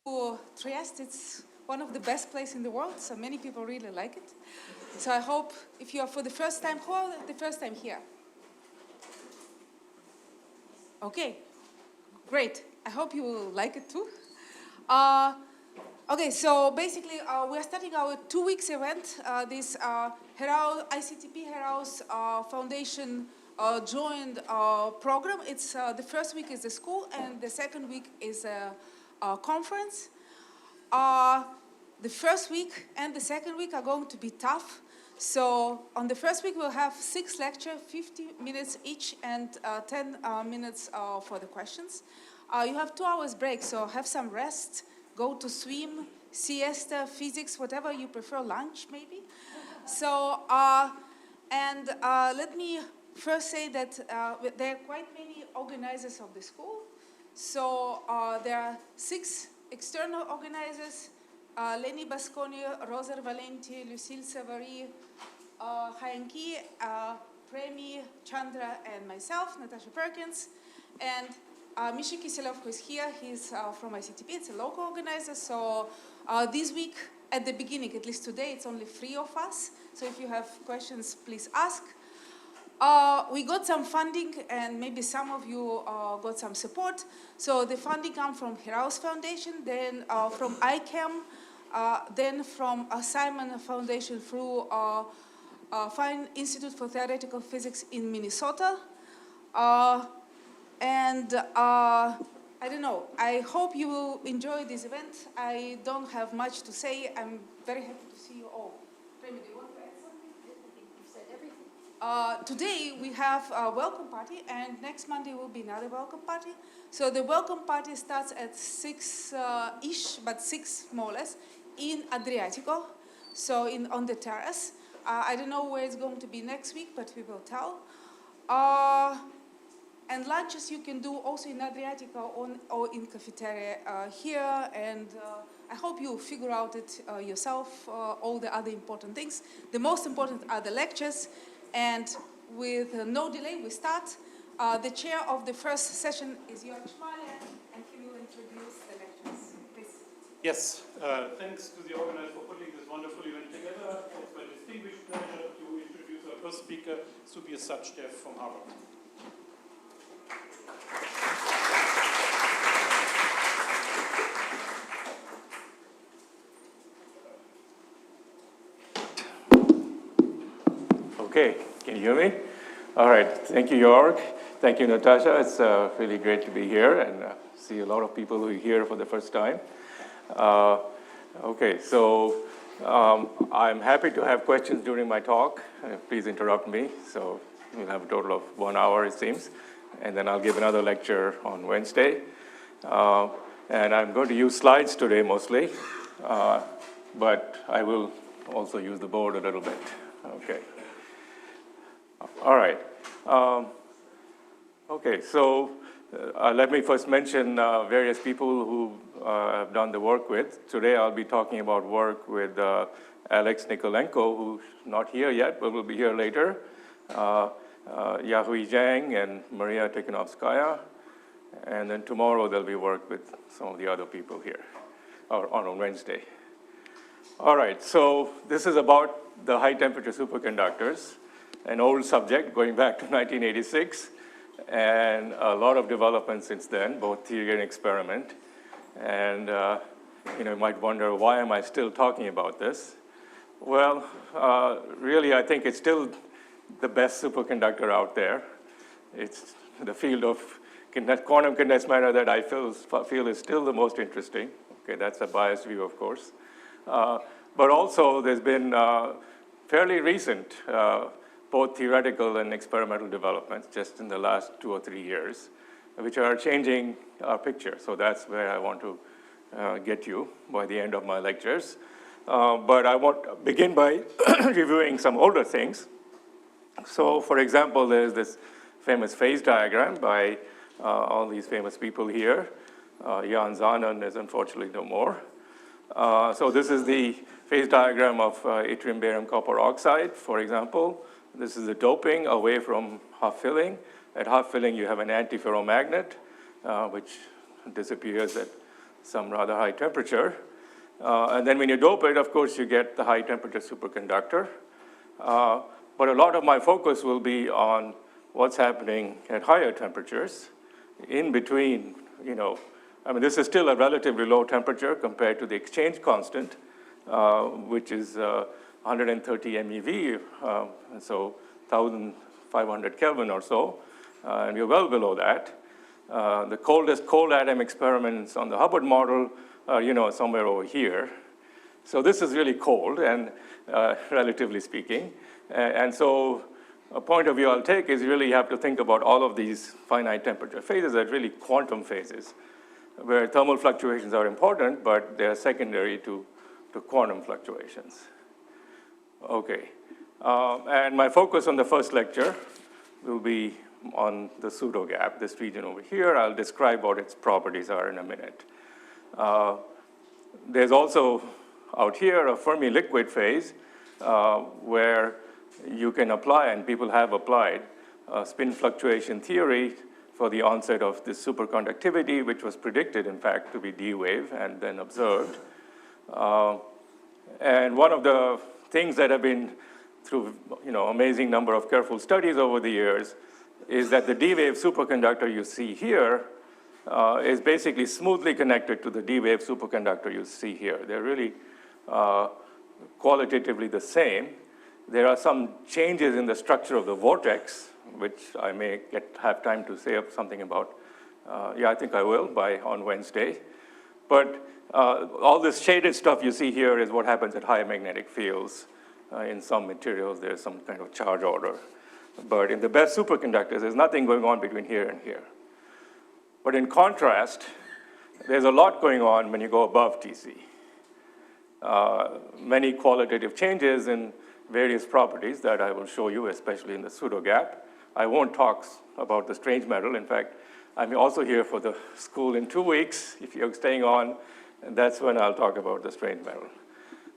Trieste. It's one of the best places in the world, so many people really like it. So I hope if you are for the first time, who are the first time here? Okay, great. I hope you will like it too. Okay, so basically we are starting our 2 weeks event, this Heraeus, ICTP-Heraeus Foundation joined program. It's the first week is the school and the second week is a conference. The first week and the second week are going to be tough. So on the first week we'll have 6 lectures, 50 minutes each and 10 minutes for the questions. You have 2 hours break, so have some rest. Go to swim, siesta, physics, whatever you prefer, lunch maybe. So, let me first say that there are quite many organizers of the school. So there are 6 external organizers, Leni Basconi, Roser Valenti, Lucille Savary, Hayanki, Premi, Chandra, and myself, Natasha Perkins. And Misha Kiselov, who is here, he's from ICTP, it's a local organizer. So this week, at the beginning, at least today, it's only 3 of us. So if you have questions, please ask. We got some funding, and maybe some of you got some support. So the funding comes from Heraeus Foundation, then from ICAM, then from Simon Foundation through Fine Institute for Theoretical Physics in Minnesota. I don't know, I hope you will enjoy this event. I don't have much to say. I'm very happy to see you all. Remy, do you want to add something? I think you've said everything. Today we have a welcome party, and next Monday will be another welcome party. So the welcome party starts at 6-ish, but 6 more or less, in Adriatico, so on the terrace. I don't know where it's going to be next week, but we will tell. And lunches you can do also in Adriatico or in cafeteria here, and I hope you figure out it yourself, all the other important things. The most important are the lectures, and with no delay we start. The chair of the first session is Jörg Schmaler, and he will introduce the lectures. Please. Yes, thanks to the organizer for putting this wonderful event together. It's my distinguished pleasure to introduce our first speaker, Subir Sachdev from Harvard. Okay, can you hear me? All right, thank you, Jörg. Thank you, Natasha. It's really great to be here and see a lot of people who are here for the first time. Okay, so I'm happy to have questions during my talk. Please interrupt me. So we'll have a total of 1 hour, it seems. And then I'll give another lecture on Wednesday. And I'm going to use slides today mostly, but I will also use the board a little bit. Okay. All right. Okay, so let me first mention various people who I've done the work with. Today I'll be talking about work with Alex Nikolenko, who's not here yet, but will be here later. Yahui Zhang and Maria Tikhanovskaya. And then tomorrow there'll be work with some of the other people here, or on Wednesday. All right, so this is about the high temperature superconductors, an old subject going back to 1986, and a lot of development since then, both theory and experiment. And you might wonder, why am I still talking about this? Well, really, I think it's still the best superconductor out there. It's the field of quantum condensed matter that I feel is still the most interesting. Okay, that's a biased view, of course. But also, there's been fairly recent both theoretical and experimental developments just in the last 2 or 3 years, which are changing our picture. So that's where I want to get you by the end of my lectures. But I want to begin by reviewing some older things. So, for example, there's this famous phase diagram by all these famous people here. Jan Zanen is unfortunately no more. So this is the phase diagram of yttrium barium copper oxide, for example. This is the doping away from half filling. At half filling, you have an antiferromagnet, which disappears at some rather high temperature. And then when you dope it, of course, you get the high temperature superconductor. But a lot of my focus will be on what's happening at higher temperatures in between, I mean, this is still a relatively low temperature compared to the exchange constant, which is 130 MeV, so 1,500 Kelvin or so, and we're well below that. The coldest cold atom experiments on the Hubbard model are, somewhere over here. So this is really cold, and relatively speaking. And so a point of view I'll take is really you have to think about all of these finite temperature phases as really quantum phases, where thermal fluctuations are important, but they're secondary to quantum fluctuations. Okay, and my focus on the first lecture will be on the pseudogap, this region over here. I'll describe what its properties are in a minute. There's also out here a Fermi liquid phase where you can apply, and people have applied, spin fluctuation theory for the onset of this superconductivity, which was predicted, in fact, to be D wave and then observed. And one of the things that have been through amazing number of careful studies over the years is that the D wave superconductor you see here is basically smoothly connected to the D wave superconductor you see here. They're really qualitatively the same. There are some changes in the structure of the vortex, which I may have time to say something about. Yeah, I think I will on Wednesday. But all this shaded stuff you see here is what happens at high magnetic fields. In some materials, there's some kind of charge order. But in the best superconductors, there's nothing going on between here and here. But in contrast, there's a lot going on when you go above TC. Many qualitative changes in various properties that I will show you, especially in the pseudogap. I won't talk about the strange metal. In fact, I'm also here for the school in 2 weeks. If you're staying on, and that's when I'll talk about the strange metal.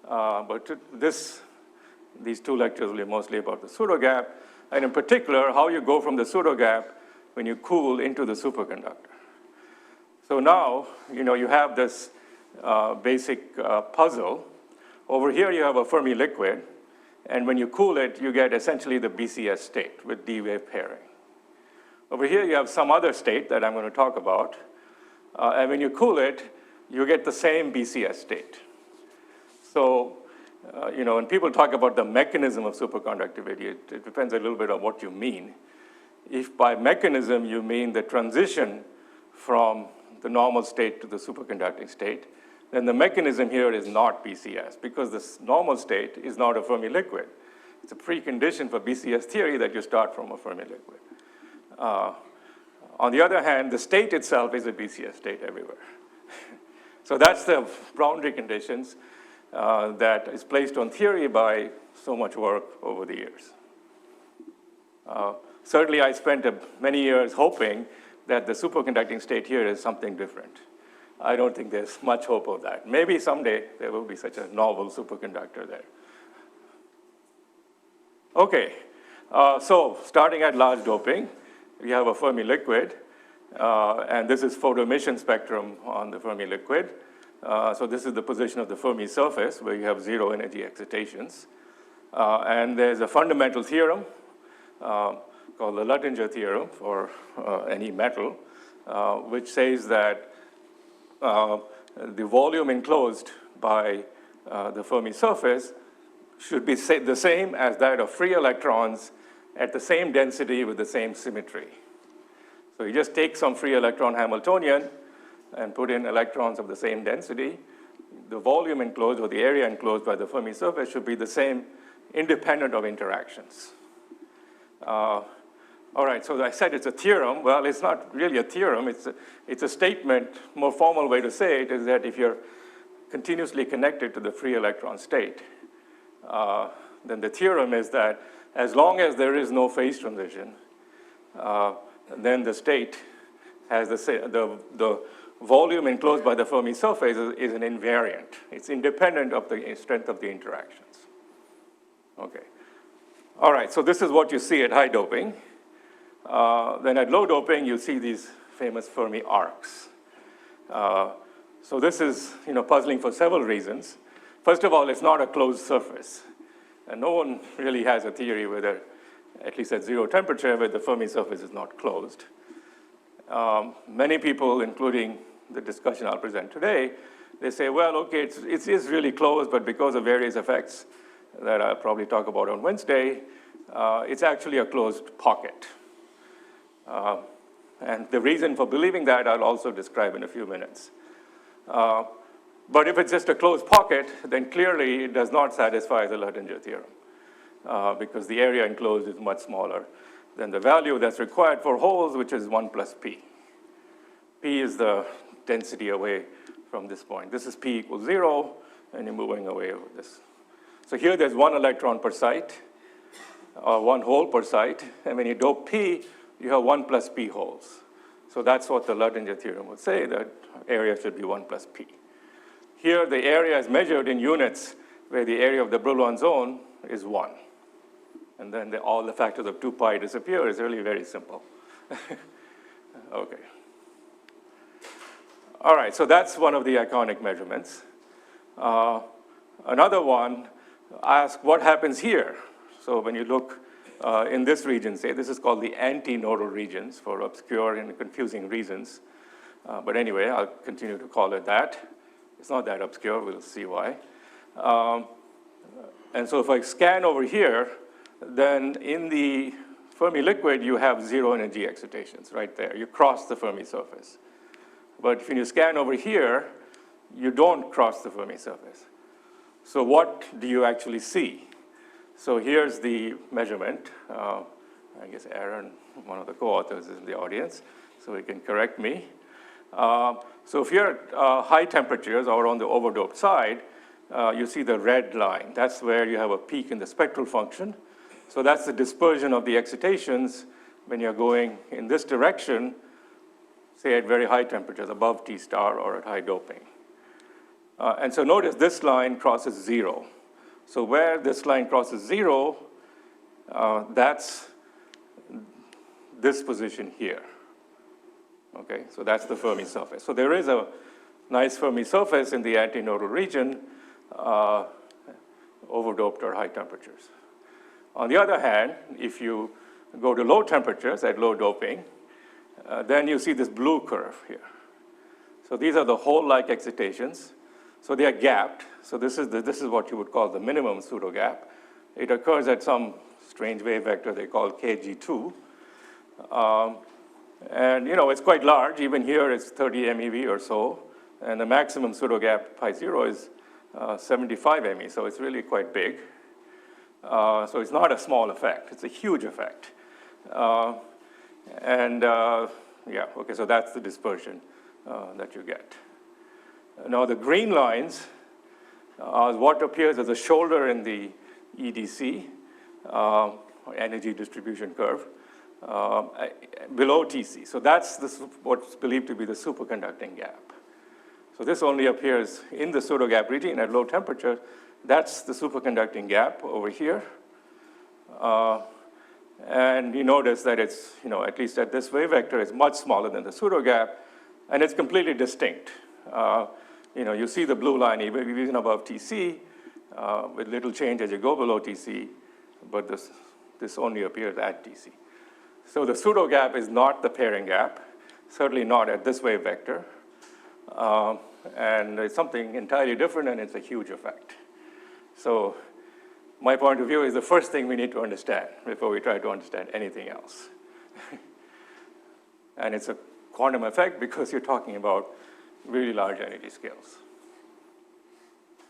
But these two lectures will be mostly about the pseudogap, and in particular, how you go from the pseudogap when you cool into the superconductor. So now, you have this basic puzzle. Over here, you have a Fermi liquid, and when you cool it, you get essentially the BCS state with D wave pairing. Over here, you have some other state that I'm going to talk about, and when you cool it, you get the same BCS state. So, when people talk about the mechanism of superconductivity, it depends a little bit on what you mean. If by mechanism you mean the transition from the normal state to the superconducting state, then the mechanism here is not BCS, because this normal state is not a Fermi liquid. It's a precondition for BCS theory that you start from a Fermi liquid. On the other hand, the state itself is a BCS state everywhere. So that's the boundary conditions that is placed on theory by so much work over the years. Certainly, I spent many years hoping that the superconducting state here is something different. I don't think there's much hope of that. Maybe someday there will be such a novel superconductor there. Okay, so starting at large doping, we have a Fermi liquid, and this is photoemission spectrum on the Fermi liquid. So this is the position of the Fermi surface where you have zero energy excitations. And there's a fundamental theorem called the Luttinger theorem for any metal, which says that the volume enclosed by the Fermi surface should be the same as that of free electrons at the same density with the same symmetry. So you just take some free electron Hamiltonian and put in electrons of the same density. The volume enclosed or the area enclosed by the Fermi surface should be the same independent of interactions. All right, so I said it's a theorem. Well, it's not really a theorem. It's a statement. More formal way to say it is that if you're continuously connected to the free electron state, then the theorem is that as long as there is no phase transition, then the state has the volume enclosed by the Fermi surface is an invariant. It's independent of the strength of the interactions. Okay. All right, so this is what you see at high doping. Then at low doping, you see these famous Fermi arcs. So this is puzzling for several reasons. First of all, it's not a closed surface. And no one really has a theory whether, at least at zero temperature, where the Fermi surface is not closed. Many people, including the discussion I'll present today, they say, well, okay, it is really closed, but because of various effects that I'll probably talk about on Wednesday, it's actually a closed pocket. And the reason for believing that I'll also describe in a few minutes. But if it's just a closed pocket, then clearly it does not satisfy the Luttinger theorem, because the area enclosed is much smaller than the value that's required for holes, which is 1 plus p. P is the density away from this point. This is p equals 0, and you're moving away over this. So here there's 1 electron per site, 1 hole per site, and when you dope p, you have 1 plus p holes. So that's what the Luttinger theorem would say, that area should be 1 plus p. Here the area is measured in units, where the area of the Brillouin zone is 1. And then all the factors of 2 pi disappear. It's really very simple. Okay. All right, so that's one of the iconic measurements. Another one asks what happens here. So when you look in this region, say, this is called the anti-nodal regions for obscure and confusing reasons. But anyway, I'll continue to call it that. It's not that obscure, we'll see why. And so if I scan over here, then in the Fermi liquid, you have zero energy excitations right there. You cross the Fermi surface. But when you scan over here, you don't cross the Fermi surface. So what do you actually see? So here's the measurement. I guess Aaron, one of the co-authors, is in the audience, so he can correct me. So if you're at high temperatures or on the overdoped side, you see the red line. That's where you have a peak in the spectral function. So that's the dispersion of the excitations when you're going in this direction, say at very high temperatures, above T star or at high doping. And so notice this line crosses 0. So where this line crosses 0, that's this position here. Okay, so that's the Fermi surface. So there is a nice Fermi surface in the antinodal region, overdoped or high temperatures. On the other hand, if you go to low temperatures at low doping, then you see this blue curve here. So these are the hole-like excitations. So they are gapped. So this is what you would call the minimum pseudogap. It occurs at some strange wave vector they call kg2. And it's quite large. Even here it's 30 MeV or so. And the maximum pseudogap pi 0 is 75 MeV. So it's really quite big. So it's not a small effect. It's a huge effect. So that's the dispersion that you get. Now the green lines are what appears as a shoulder in the EDC, energy distribution curve, below TC. So that's what's believed to be the superconducting gap. So this only appears in the pseudogap region at low temperature. That's the superconducting gap over here. And you notice that it's, at least at this wave vector, it's much smaller than the pseudogap, and it's completely distinct. You see the blue line even above TC, with little change as you go below TC, but this only appears at TC. So the pseudogap is not the pairing gap, certainly not at this wave vector. And it's something entirely different, and it's a huge effect. So my point of view is the first thing we need to understand before we try to understand anything else. And it's a quantum effect because you're talking about really large energy scales.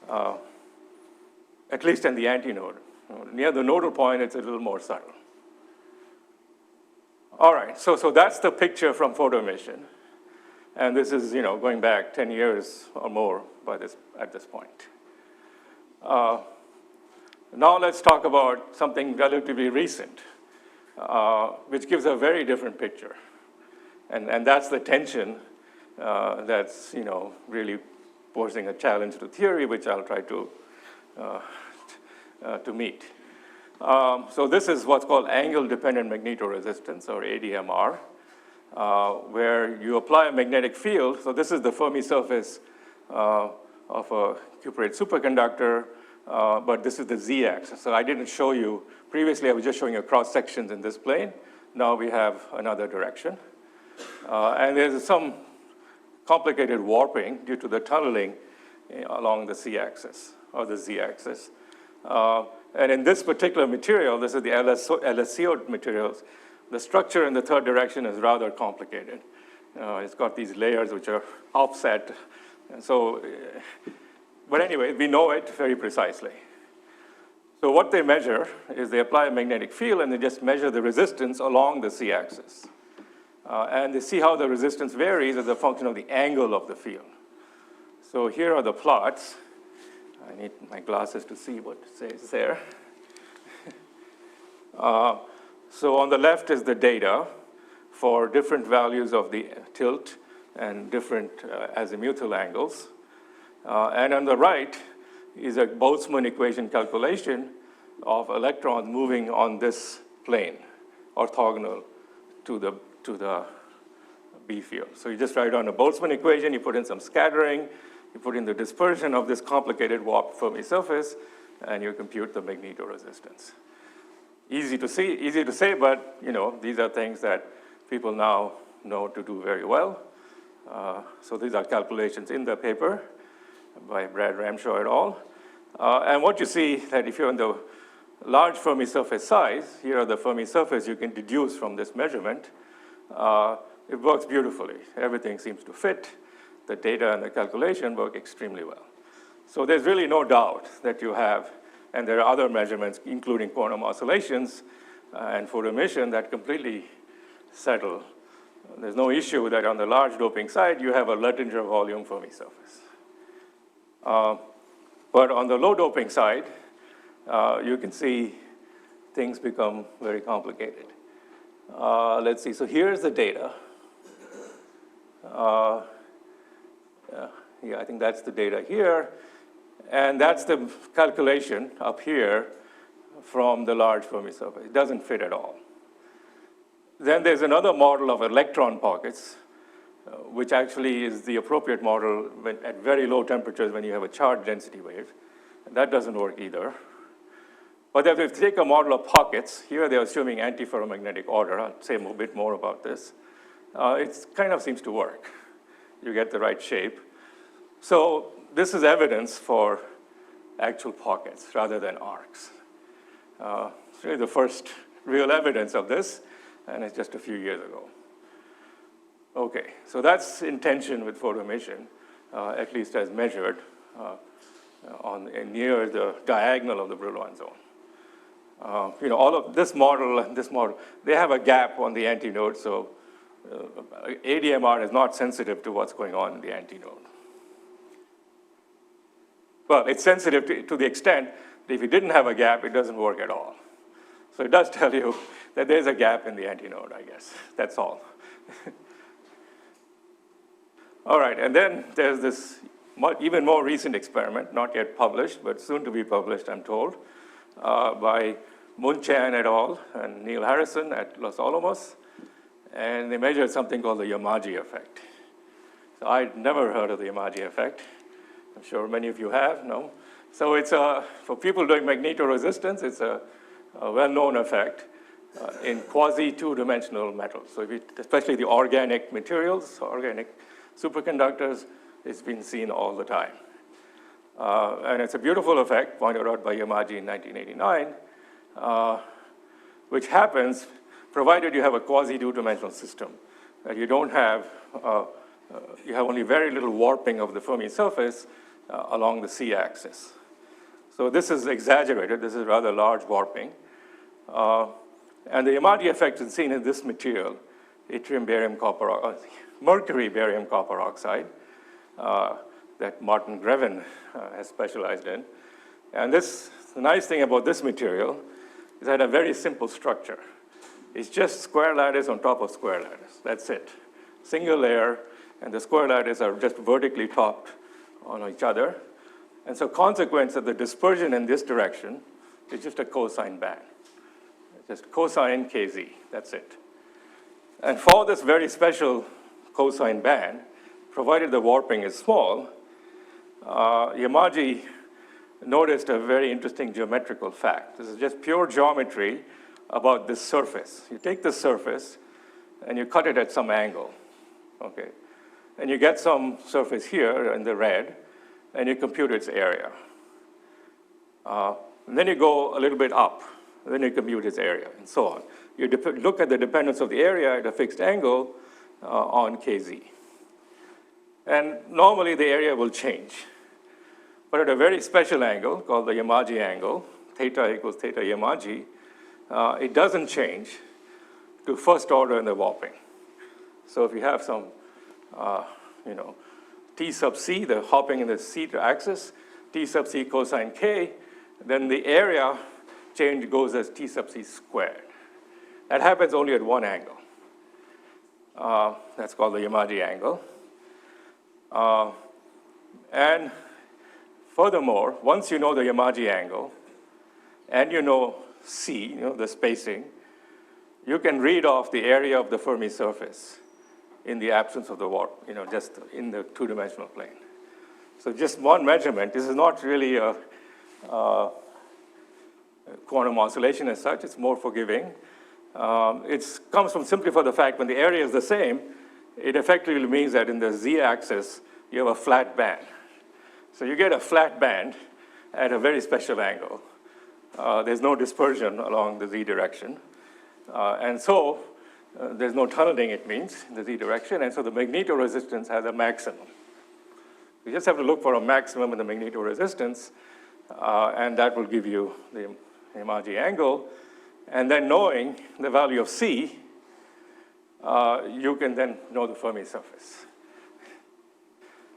At least in the antinode. Near the nodal point, it's a little more subtle. All right, so that's the picture from photoemission. And this is, going back 10 years or more at this point. Now let's talk about something relatively recent, which gives a very different picture. And that's the tension that's, really posing a challenge to theory, which I'll try to meet. So this is what's called angle-dependent magnetoresistance, or ADMR, where you apply a magnetic field. So this is the Fermi surface of a cuprate superconductor, but this is the z-axis. So I didn't show you, previously I was just showing you cross sections in this plane. Now we have another direction. And there's some complicated warping due to the tunneling along the c-axis or the z-axis. And in this particular material, this is the LSCO materials, the structure in the third direction is rather complicated. It's got these layers which are offset. And so, but anyway, we know it very precisely. So what they measure is they apply a magnetic field and they just measure the resistance along the c-axis. And they see how the resistance varies as a function of the angle of the field. So here are the plots. I need my glasses to see what it says there. So on the left is the data for different values of the tilt and different azimuthal angles. And on the right is a Boltzmann equation calculation of electrons moving on this plane, orthogonal to the B field. So you just write on a Boltzmann equation, you put in some scattering, you put in the dispersion of this complicated warped Fermi surface, and you compute the magnetoresistance. Easy to say, but these are things that people now know to do very well. So these are calculations in the paper by Brad Ramshaw et al. And what you see that if you're in the large Fermi surface size, here are the Fermi surface you can deduce from this measurement. It works beautifully. Everything seems to fit. The data and the calculation work extremely well. So there's really no doubt that you have, and there are other measurements, including quantum oscillations and photoemission, that completely settle. There's no issue that on the large doping side, you have a Luttinger volume Fermi surface. But on the low doping side, you can see things become very complicated. Let's see, so here's the data. Yeah, I think that's the data here. And that's the calculation up here from the large Fermi surface. It doesn't fit at all. Then there's another model of electron pockets, which actually is the appropriate model at very low temperatures when you have a charge density wave. And that doesn't work either. But if you take a model of pockets, here they're assuming antiferromagnetic order. I'll say a bit more about this. It kind of seems to work. You get the right shape. So this is evidence for actual pockets rather than arcs. It's really the first real evidence of this, and it's just a few years ago. Okay, so that's in tension with photoemission, at least as measured near the diagonal of the Brillouin zone. All of this model and this model, they have a gap on the antinode, so ADMR is not sensitive to what's going on in the antinode. Well, it's sensitive to the extent that if you didn't have a gap, it doesn't work at all. So it does tell you that there's a gap in the antinode, I guess. That's all. All right, and then there's this even more recent experiment, not yet published, but soon to be published, I'm told, by Moon Chan et al. And Neil Harrison at Los Alamos. And they measured something called the Yamaji effect. So I'd never heard of the Yamaji effect. I'm sure many of you have, no? So it's for people doing magnetoresistance, it's a well-known effect in quasi-two-dimensional metals. So especially the organic materials, organic superconductors, it's been seen all the time. And it's a beautiful effect pointed out by Yamaji in 1989, which happens provided you have a quasi-two-dimensional system. That you don't have, you have only very little warping of the Fermi surface along the c-axis. So this is exaggerated. This is rather large warping. And the Yamaji effect is seen in this material, mercury barium copper oxide, that Martin Greven has specialized in. And the nice thing about this material is that a very simple structure. It's just square lattice on top of square lattice. That's it. Single layer, and the square lattice are just vertically topped on each other. And so consequence of the dispersion in this direction is just a cosine band. Just cosine kz, that's it. And for this very special cosine band, provided the warping is small, Yamaji noticed a very interesting geometrical fact. This is just pure geometry about this surface. You take this surface and you cut it at some angle, okay? And you get some surface here in the red, and you compute its area. And then you go a little bit up, and then you compute its area, and so on. You look at the dependence of the area at a fixed angle on kz. And normally the area will change. But at a very special angle, called the Yamaji angle, theta equals theta Yamaji, it doesn't change to first order in the warping. So if you have some, T sub c, the hopping in the c axis, T sub c cosine k, then the area change goes as T sub c squared. That happens only at one angle. That's called the Yamaji angle. And furthermore, once you know the Yamaji angle, and you know C, the spacing, you can read off the area of the Fermi surface in the absence of the warp, just in the two-dimensional plane. So just one measurement. This is not really a quantum oscillation as such. It's more forgiving. It comes from simply for the fact when the area is the same, it effectively means that in the z-axis, you have a flat band. So you get a flat band at a very special angle. There's no dispersion along the z direction. And so there's no tunneling, it means, in the z direction. And so the magnetoresistance has a maximum. You just have to look for a maximum in the magnetoresistance, and that will give you the Yamaji angle. And then knowing the value of C, you can then know the Fermi surface.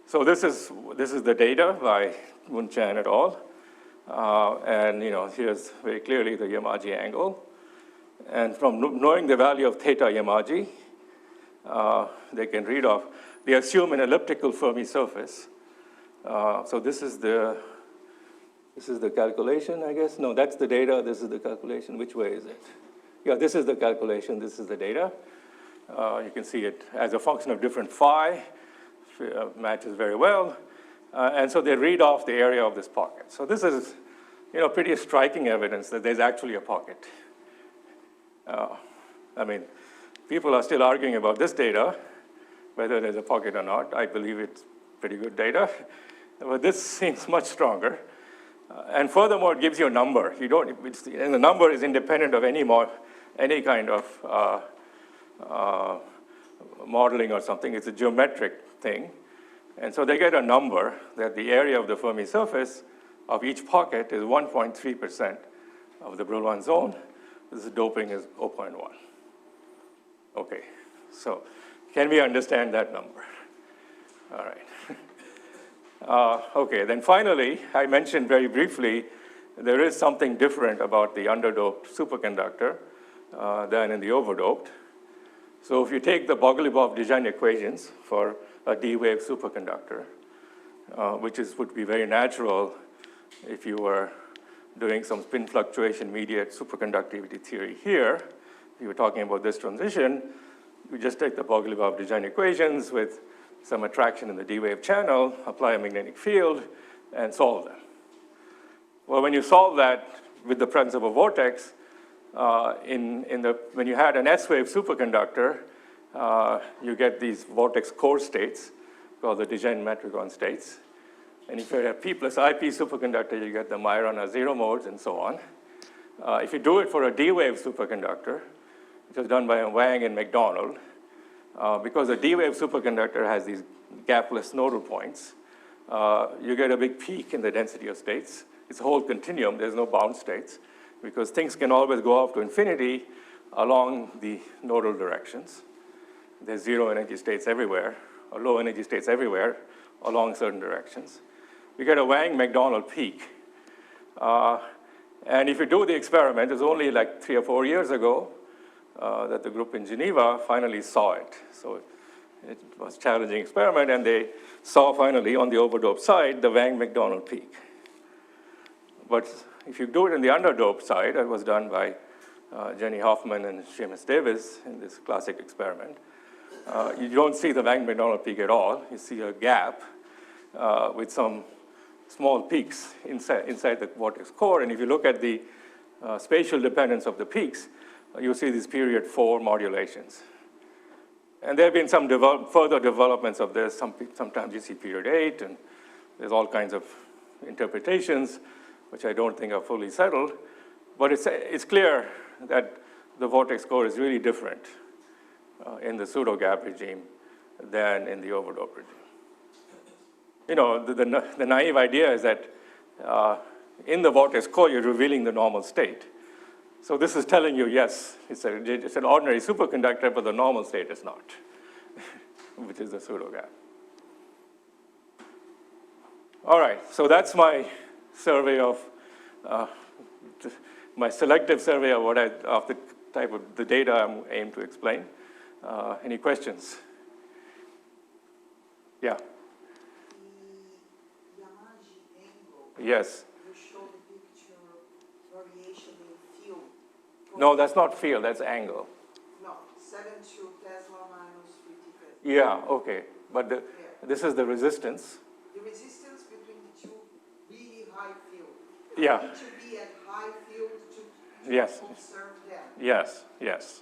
So this is the data by Moon Chan et al. And here's very clearly the Yamaji angle. And from knowing the value of theta Yamaji, they can read off. They assume an elliptical Fermi surface. So this is the calculation, I guess. No, that's the data. This is the calculation. Which way is it? Yeah, this is the calculation. This is the data. You can see it as a function of different phi. Matches very well. And so they read off the area of this pocket. So this is pretty striking evidence that there's actually a pocket. People are still arguing about this data, whether there's a pocket or not. I believe it's pretty good data. But this seems much stronger. And furthermore, it gives you a number. And the number is independent of any kind of modeling or something. It's a geometric thing. And so they get a number that the area of the Fermi surface of each pocket is 1.3% of the Brillouin zone. This doping is 0.1. Okay, so can we understand that number? All right. Okay, then finally, I mentioned very briefly, there is something different about the underdoped superconductor than in the overdoped. So if you take the Bogoliubov design equations for a D-wave superconductor, which would be very natural if you were doing some spin fluctuation mediate superconductivity theory here, you were talking about this transition, you just take the Bogoliubov design equations with some attraction in the D-wave channel, apply a magnetic field, and solve them. Well, when you solve that with the presence of a vortex, when you had an S-wave superconductor, you get these vortex core states called the de Gennes matricon states. And if you have P plus IP superconductor, you get the Majorana zero modes and so on. If you do it for a D-wave superconductor, which was done by Wang and McDonald, because a D-wave superconductor has these gapless nodal points, you get a big peak in the density of states. It's a whole continuum. There's no bound states, because things can always go off to infinity along the nodal directions. There's zero energy states everywhere, or low energy states everywhere along certain directions. You get a Wang-McDonald peak. And if you do the experiment, it's only like 3 or 4 years ago that the group in Geneva finally saw it. So it was a challenging experiment, and they saw finally on the overdoped side the Wang-McDonald peak. But if you do it in the underdoped side, it was done by Jenny Hoffman and Seamus Davis in this classic experiment, you don't see the Wang-McDonald peak at all. You see a gap with some small peaks inside the vortex core. And if you look at the spatial dependence of the peaks, you see these period 4 modulations. And there have been some further developments of this. Sometimes you see period 8, and there's all kinds of interpretations, which I don't think are fully settled. But it's clear that the vortex core is really different in the pseudogap regime than in the overdope regime. You know, the naive idea is that in the vortex core, you're revealing the normal state. So this is telling you, yes, it's an ordinary superconductor, but the normal state is not, which is the pseudogap. All right, so that's my survey of, my selective survey of of the type of the data I'm aimed to explain. Any questions? Yeah. The Yamaji angle. Yes. You showed the picture variation in field. No, that's not field, that's angle. No, 72 Tesla minus 50 Tesla. Yeah, okay. But this is the resistance. The resistance between the two really high field. Yeah. You need to be at high field to Yes. observe them. Yes, yes.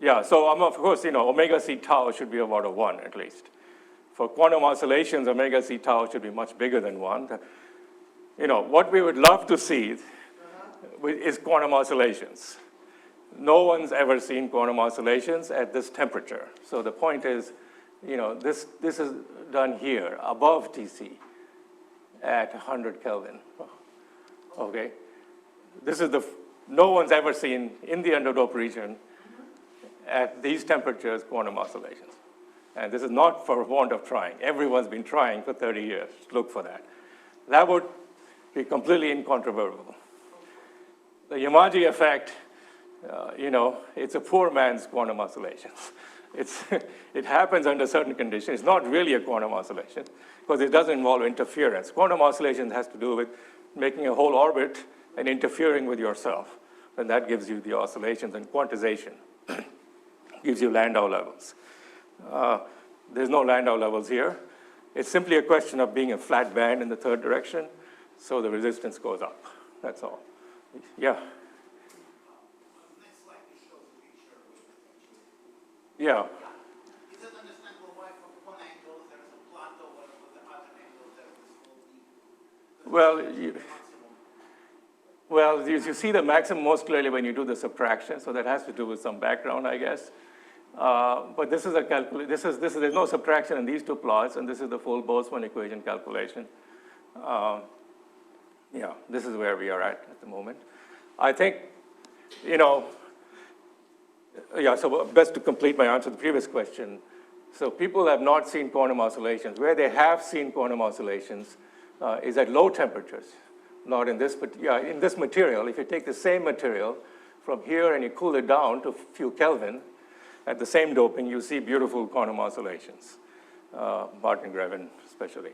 Yeah, so of course, you know, omega c tau should be about a 1 at least. For quantum oscillations, omega c tau should be much bigger than 1. You know, what we would love to see is quantum oscillations. No one's ever seen quantum oscillations at this temperature. So the point is, you know, this is done here, above TC, at 100 Kelvin. Okay? This is no one's ever seen in the underdope region at these temperatures quantum oscillations. And this is not for want of trying. Everyone's been trying for 30 years to look for that. That would be completely incontrovertible. The Yamaji effect, you know, it's a poor man's quantum oscillations. It happens under certain conditions. It's not really a quantum oscillation because it doesn't involve interference. Quantum oscillations has to do with making a whole orbit and interfering with yourself. And that gives you the oscillations, and quantization gives you Landau levels. There's no Landau levels here. It's simply a question of being a flat band in the third direction, so the resistance goes up. That's all. Yeah? Next slide shows the picture. Yeah. Is it understandable why from one angle there is a plateau, while with the other angle there is this whole deep? Well, you see the maximum most clearly when you do the subtraction, so that has to do with some background, I guess. But this is a there's no subtraction in these two plots, and this is the full Boltzmann equation calculation. Yeah, this is where we are at the moment. I think, you know, yeah, so best to complete my answer to the previous question. So people have not seen quantum oscillations. Where they have seen quantum oscillations is at low temperatures. Not in this, but yeah, in this material. If you take the same material from here and you cool it down to a few Kelvin, at the same doping, you see beautiful quantum oscillations, Barton-Grevin especially.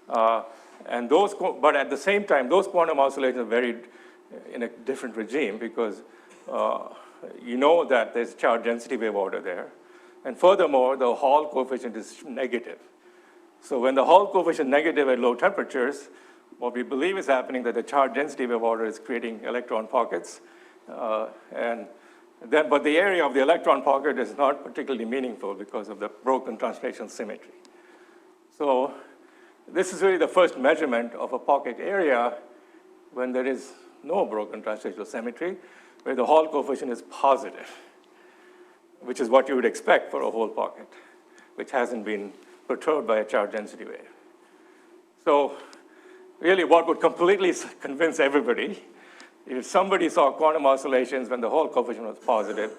And but at the same time, those quantum oscillations are varied in a different regime because you know that there's charge density wave order there. And furthermore, the Hall coefficient is negative. So when the Hall coefficient is negative at low temperatures, what we believe is happening that the charge density wave order is creating electron pockets. But the area of the electron pocket is not particularly meaningful because of the broken translational symmetry. So this is really the first measurement of a pocket area when there is no broken translational symmetry, where the Hall coefficient is positive, which is what you would expect for a whole pocket, which hasn't been perturbed by a charge density wave. So really what would completely convince everybody, if somebody saw quantum oscillations when the Hall coefficient was positive,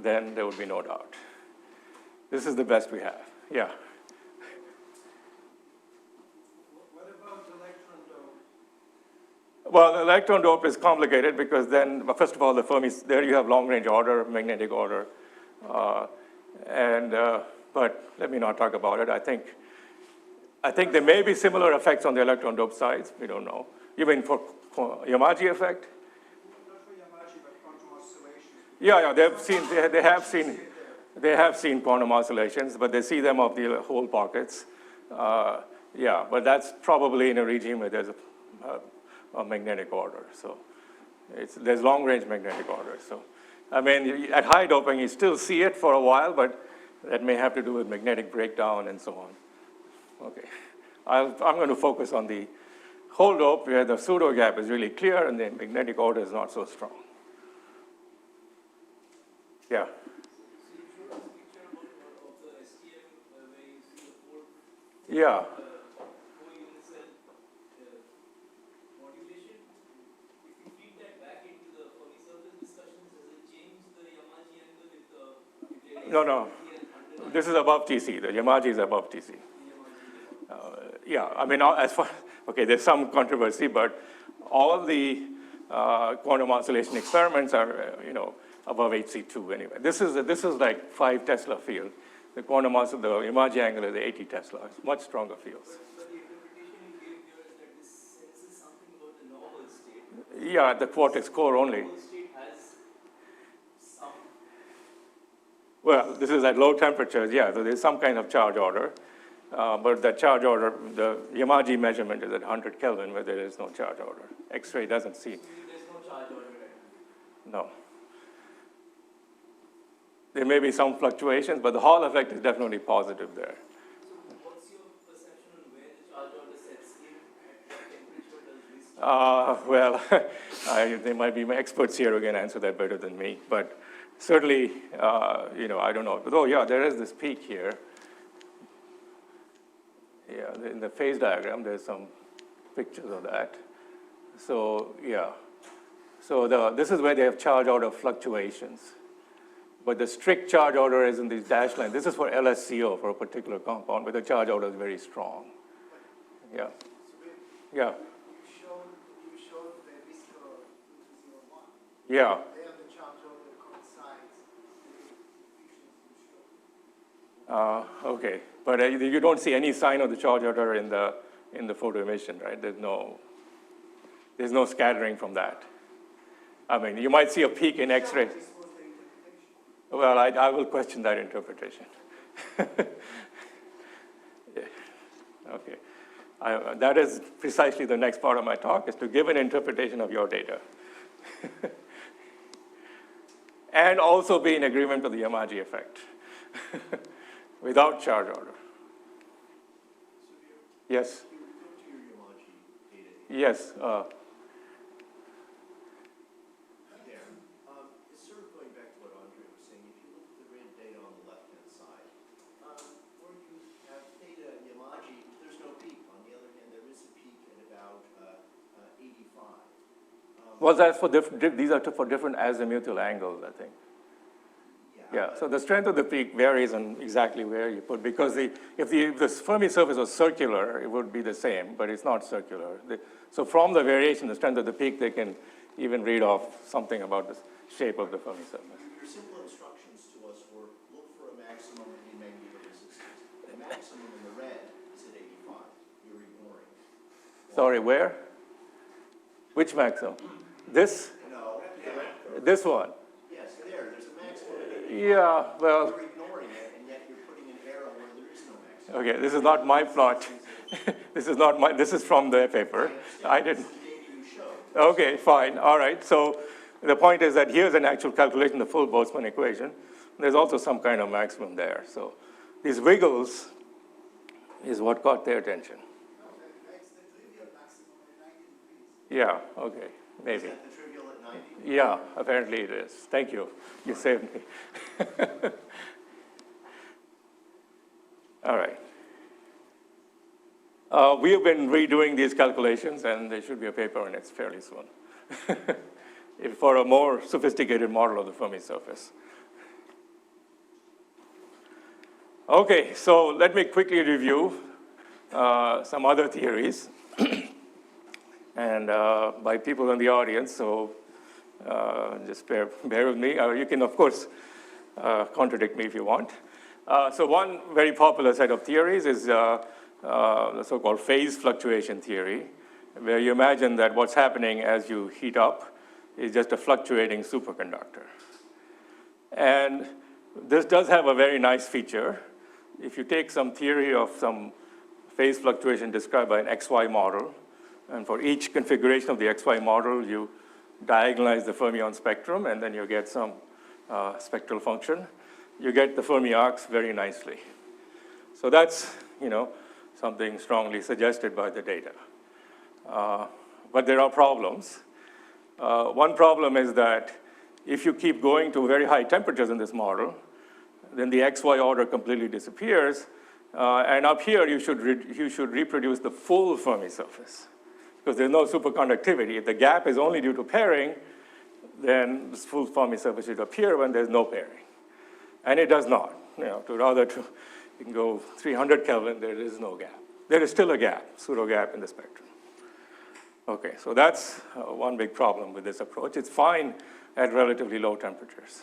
then there would be no doubt. This is the best we have. Yeah. What about electron dope? Well, the electron dope is complicated because then, well, first of all, the Fermis, there you have long-range order, magnetic order. But let me not talk about it. I think there may be similar effects on the electron dope sides. We don't know. Even for Yamaji effect? Not for Yamaji, but quantum oscillations. Yeah, they have seen quantum oscillations, but they see them of the whole pockets. Yeah, but that's probably in a regime where there's a magnetic order. So there's long-range magnetic order. So, I mean, at high doping, you still see it for a while, but that may have to do with magnetic breakdown and so on. Okay, I'm going to focus on the whole dope where the pseudo gap is really clear and the magnetic order is not so strong. Yeah. Yeah. No. This is above TC. The Yamaji is above TC. Yeah, I mean, as far, okay, there's some controversy, but all the quantum oscillation experiments are, above HC2 anyway. This is like 5 Tesla field. The quantum oscillation, the Yamaji angle is 80 Tesla. It's much stronger fields. But the interpretation you gave here is that this senses something about the normal state. Yeah, the Vortex core only. The normal state has some. Well, this is at low temperatures, yeah, so there's some kind of charge order. But the charge order, the Yamaji measurement is at 100 Kelvin where there is no charge order. X-ray doesn't see. There's no charge order right now. No. There may be some fluctuations, but the Hall effect is definitely positive there. So what's your perception on where the charge order sets in? At what temperature does this? Well, there might be experts here who can answer that better than me. But certainly, I don't know. Though, yeah, there is this peak here. Yeah, in the phase diagram, there's some pictures of that. So, yeah. So this is where they have charge order fluctuations. But the strict charge order is in these dashed lines. This is for LSCO, for a particular compound, where the charge order is very strong. Yeah. Yeah. You showed the VISCO 201. Yeah. There the charge order coincides with the fusions you showed. Okay. But you don't see any sign of the charge order in the photoemission, right? There's no scattering from that. I mean, you might see a peak in X-ray. This was the interpretation. Well, I will question that interpretation. Yeah. Okay. That is precisely the next part of my talk, is to give an interpretation of your data. And also be in agreement with the Yamaji effect without charge order. Yes? You referred to your Yamaji data Yes. there. It's sort of going back to what Andre was saying. If you look at the red data on the left-hand side, where you have theta and Yamaji, there's no peak. On the other hand, there is a peak at about 85. Well, that's for these are for different azimuthal angles, I think. Yeah, so the strength of the peak varies on exactly where you put, because if the Fermi surface was circular, it would be the same, but it's not circular. So from the variation, the strength of the peak, they can even read off something about the shape of the Fermi surface. Your simple instructions to us were look for a maximum in magnetoresistance. The maximum in the red is at 85. You're ignoring it. Sorry, where? Which maximum? This? No. This one? Yes, there's a maximum at 85. Yeah, well, You're ignoring it, and yet you're putting an arrow where there is no maximum. okay, this is not my plot. This is from the paper. I didn't. Okay, fine, all right. So the point is that here's an actual calculation, the full Boltzmann equation. There's also some kind of maximum there. So these wiggles is what caught their attention. That's the trivial maximum at 90 degrees. Yeah, okay, Is maybe. that the trivial at 90? Yeah, apparently it is. Thank you. You saved me. All right. We have been redoing these calculations, and there should be a paper on it fairly soon for a more sophisticated model of the Fermi surface. Okay, so let me quickly review some other theories, and by people in the audience, so just bear with me. You can, of course, contradict me if you want. So one very popular set of theories is the so-called phase fluctuation theory, where you imagine that what's happening as you heat up is just a fluctuating superconductor. And this does have a very nice feature. If you take some theory of some phase fluctuation described by an XY model. And for each configuration of the XY model, you diagonalize the fermion spectrum, and then you get some spectral function. You get the Fermi arcs very nicely. So that's, something strongly suggested by the data. But there are problems. One problem is that if you keep going to very high temperatures in this model, then the XY order completely disappears. And up here, you should reproduce the full Fermi surface, because there's no superconductivity. If the gap is only due to pairing, then the full Fermi surface should appear when there's no pairing. And it does not. You can go 300 Kelvin, there is no gap. There is still a gap, pseudogap in the spectrum. Okay, so that's one big problem with this approach. It's fine at relatively low temperatures.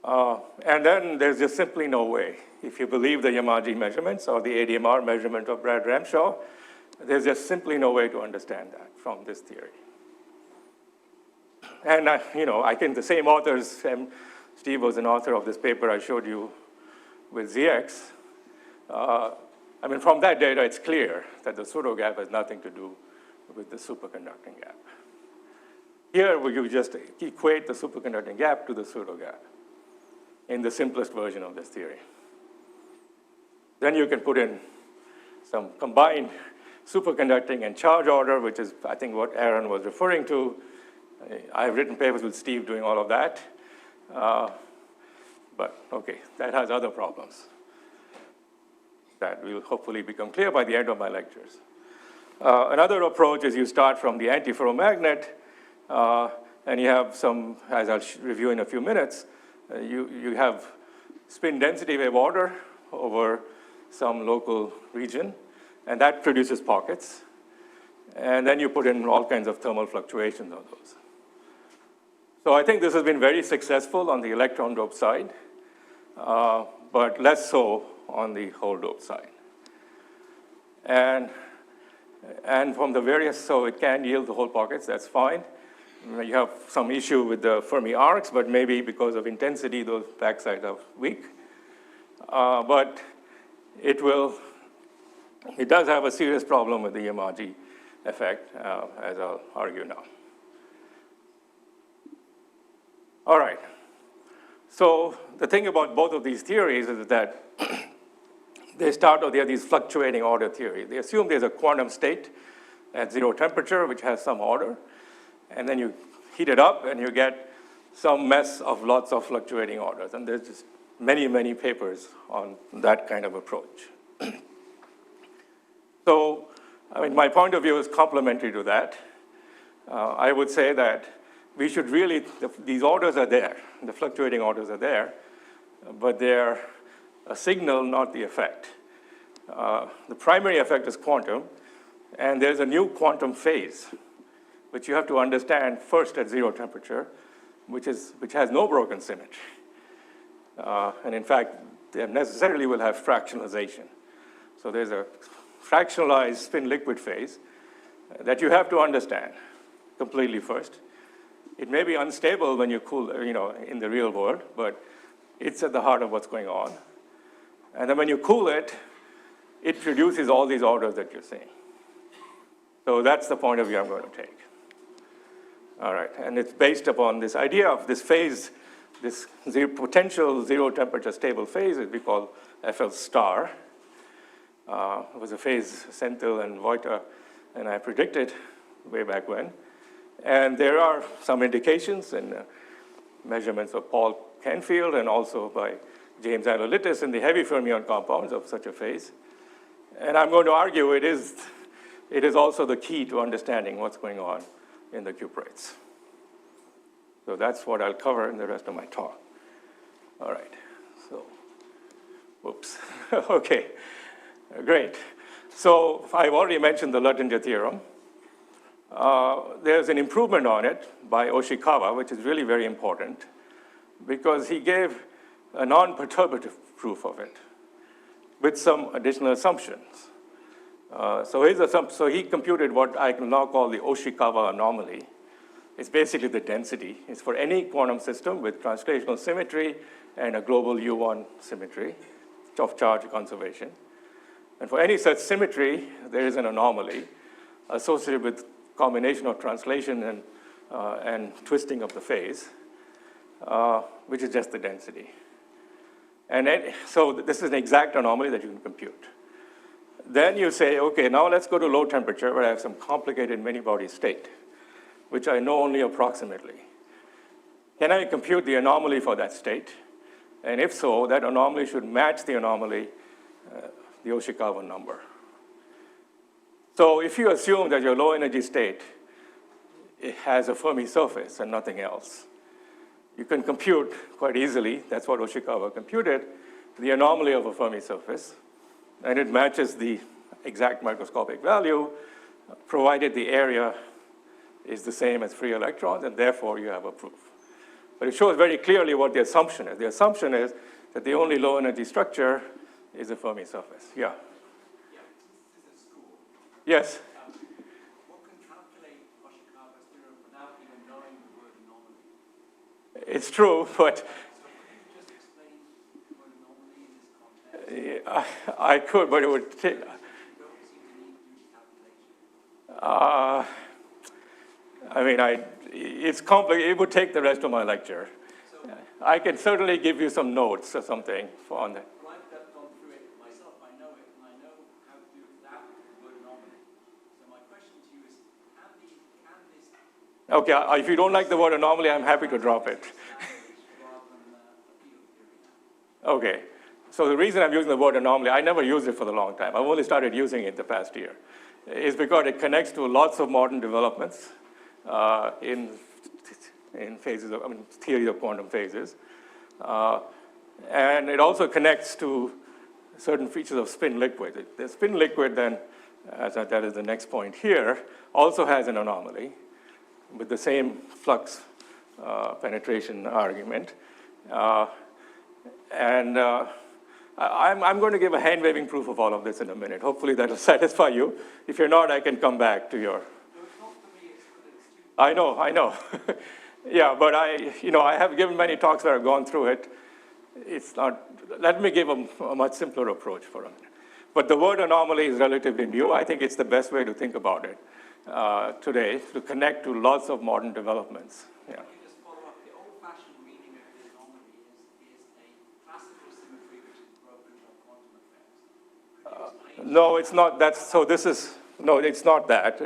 And then there's just simply no way. If you believe the Yamaji measurements or the ADMR measurement of Brad Ramshaw, there's just simply no way to understand that from this theory. And, I think the same authors, Steve was an author of this paper I showed you with ZX. From that data, it's clear that the pseudogap has nothing to do with the superconducting gap. Here, you just equate the superconducting gap to the pseudogap in the simplest version of this theory. Then you can put in some combined superconducting and charge order, which is, I think, what Aaron was referring to. I've written papers with Steve doing all of that. But, okay, that has other problems that will hopefully become clear by the end of my lectures. Another approach is you start from the antiferromagnet, and you have some, as I'll review in a few minutes, you have spin density wave order over some local region, and that produces pockets. And then you put in all kinds of thermal fluctuations on those. So I think this has been very successful on the electron dope side, but less so on the hole dope side. And from the various, so it can yield the hole pockets, that's fine. You have some issue with the Fermi arcs, but maybe because of intensity, those backsides are weak. But it does have a serious problem with the Yamaji effect, as I'll argue now. All right. So the thing about both of these theories is that they have these fluctuating order theory. They assume there's a quantum state at 0 temperature, which has some order, and then you heat it up, and you get some mess of lots of fluctuating orders. And there's just many, many papers on that kind of approach. So, my point of view is complementary to that. I would say that we should really, these orders are there, the fluctuating orders are there, but they're a signal, not the effect. The primary effect is quantum, and there's a new quantum phase, which you have to understand first at 0 temperature, which has no broken symmetry. And in fact, they necessarily will have fractionalization. So there's a fractionalized spin liquid phase that you have to understand completely first. It may be unstable when you cool, in the real world, but it's at the heart of what's going on. And then when you cool it, it produces all these orders that you're seeing. So that's the point of view I'm going to take. All right, and it's based upon this idea of this phase, this potential 0 temperature stable phase, we call FL star. It was a phase Senthil and Voita and I predicted way back when. And there are some indications in measurements of Paul Canfield and also by James Analytis in the heavy fermion compounds of such a phase. And I'm going to argue it is also the key to understanding what's going on in the cuprates. So that's what I'll cover in the rest of my talk. All right, so, whoops, okay, great. So I've already mentioned the Luttinger theorem. There's an improvement on it by Oshikawa, which is really very important, because he gave a non-perturbative proof of it with some additional assumptions. So he computed what I can now call the Oshikawa anomaly. It's basically the density. It's for any quantum system with translational symmetry and a global U1 symmetry of charge conservation. And for any such symmetry, there is an anomaly associated with combination of translation and twisting of the phase, which is just the density. And so this is an exact anomaly that you can compute. Then you say, okay, now let's go to low temperature where I have some complicated many-body state, which I know only approximately. Can I compute the anomaly for that state? And if so, that anomaly should match the anomaly, the Oshikawa number. So if you assume that your low energy state it has a Fermi surface and nothing else, you can compute quite easily, that's what Oshikawa computed, the anomaly of a Fermi surface, and it matches the exact microscopic value, provided the area is the same as free electrons, and therefore you have a proof. But it shows very clearly what the assumption is. The assumption is that the only low energy structure is a Fermi surface. Yeah? Yeah, this is school. Yes? What can calculate Oshikawa's theorem without even knowing the word anomaly? It's true, but So could you just explain what anomaly in this context? I could, but it would take. You don't seem to need to use calculation. It's complicated. It would take the rest of my lecture. So, I can certainly give you some notes or something on that. well, I've gone through it myself. I know it, and I know how to do it without the word anomaly. So my question to you is, can this Okay, if you don't like the word anomaly, I'm happy to drop it. rather than a field theory now? Okay, so the reason I'm using the word anomaly, I never used it for the long time. I've only started using it the past year, is because it connects to lots of modern developments in phases of, theory of quantum phases. And it also connects to certain features of spin liquid. The spin liquid then, that is the next point here, also has an anomaly with the same flux penetration argument. I'm going to give a hand-waving proof of all of this in a minute. Hopefully that'll satisfy you. If you're not, I can come back to your... I know. Yeah, but I have given many talks where I've gone through it. It's not, let me give a much simpler approach for it. But the word anomaly is relatively new. I think it's the best way to think about it today, to connect to lots of modern developments. Yeah. Let me just follow up. The old-fashioned meaning of the anomaly is a classical symmetry which is broken by quantum effects. Could you explain? No, it's not. No, it's not that.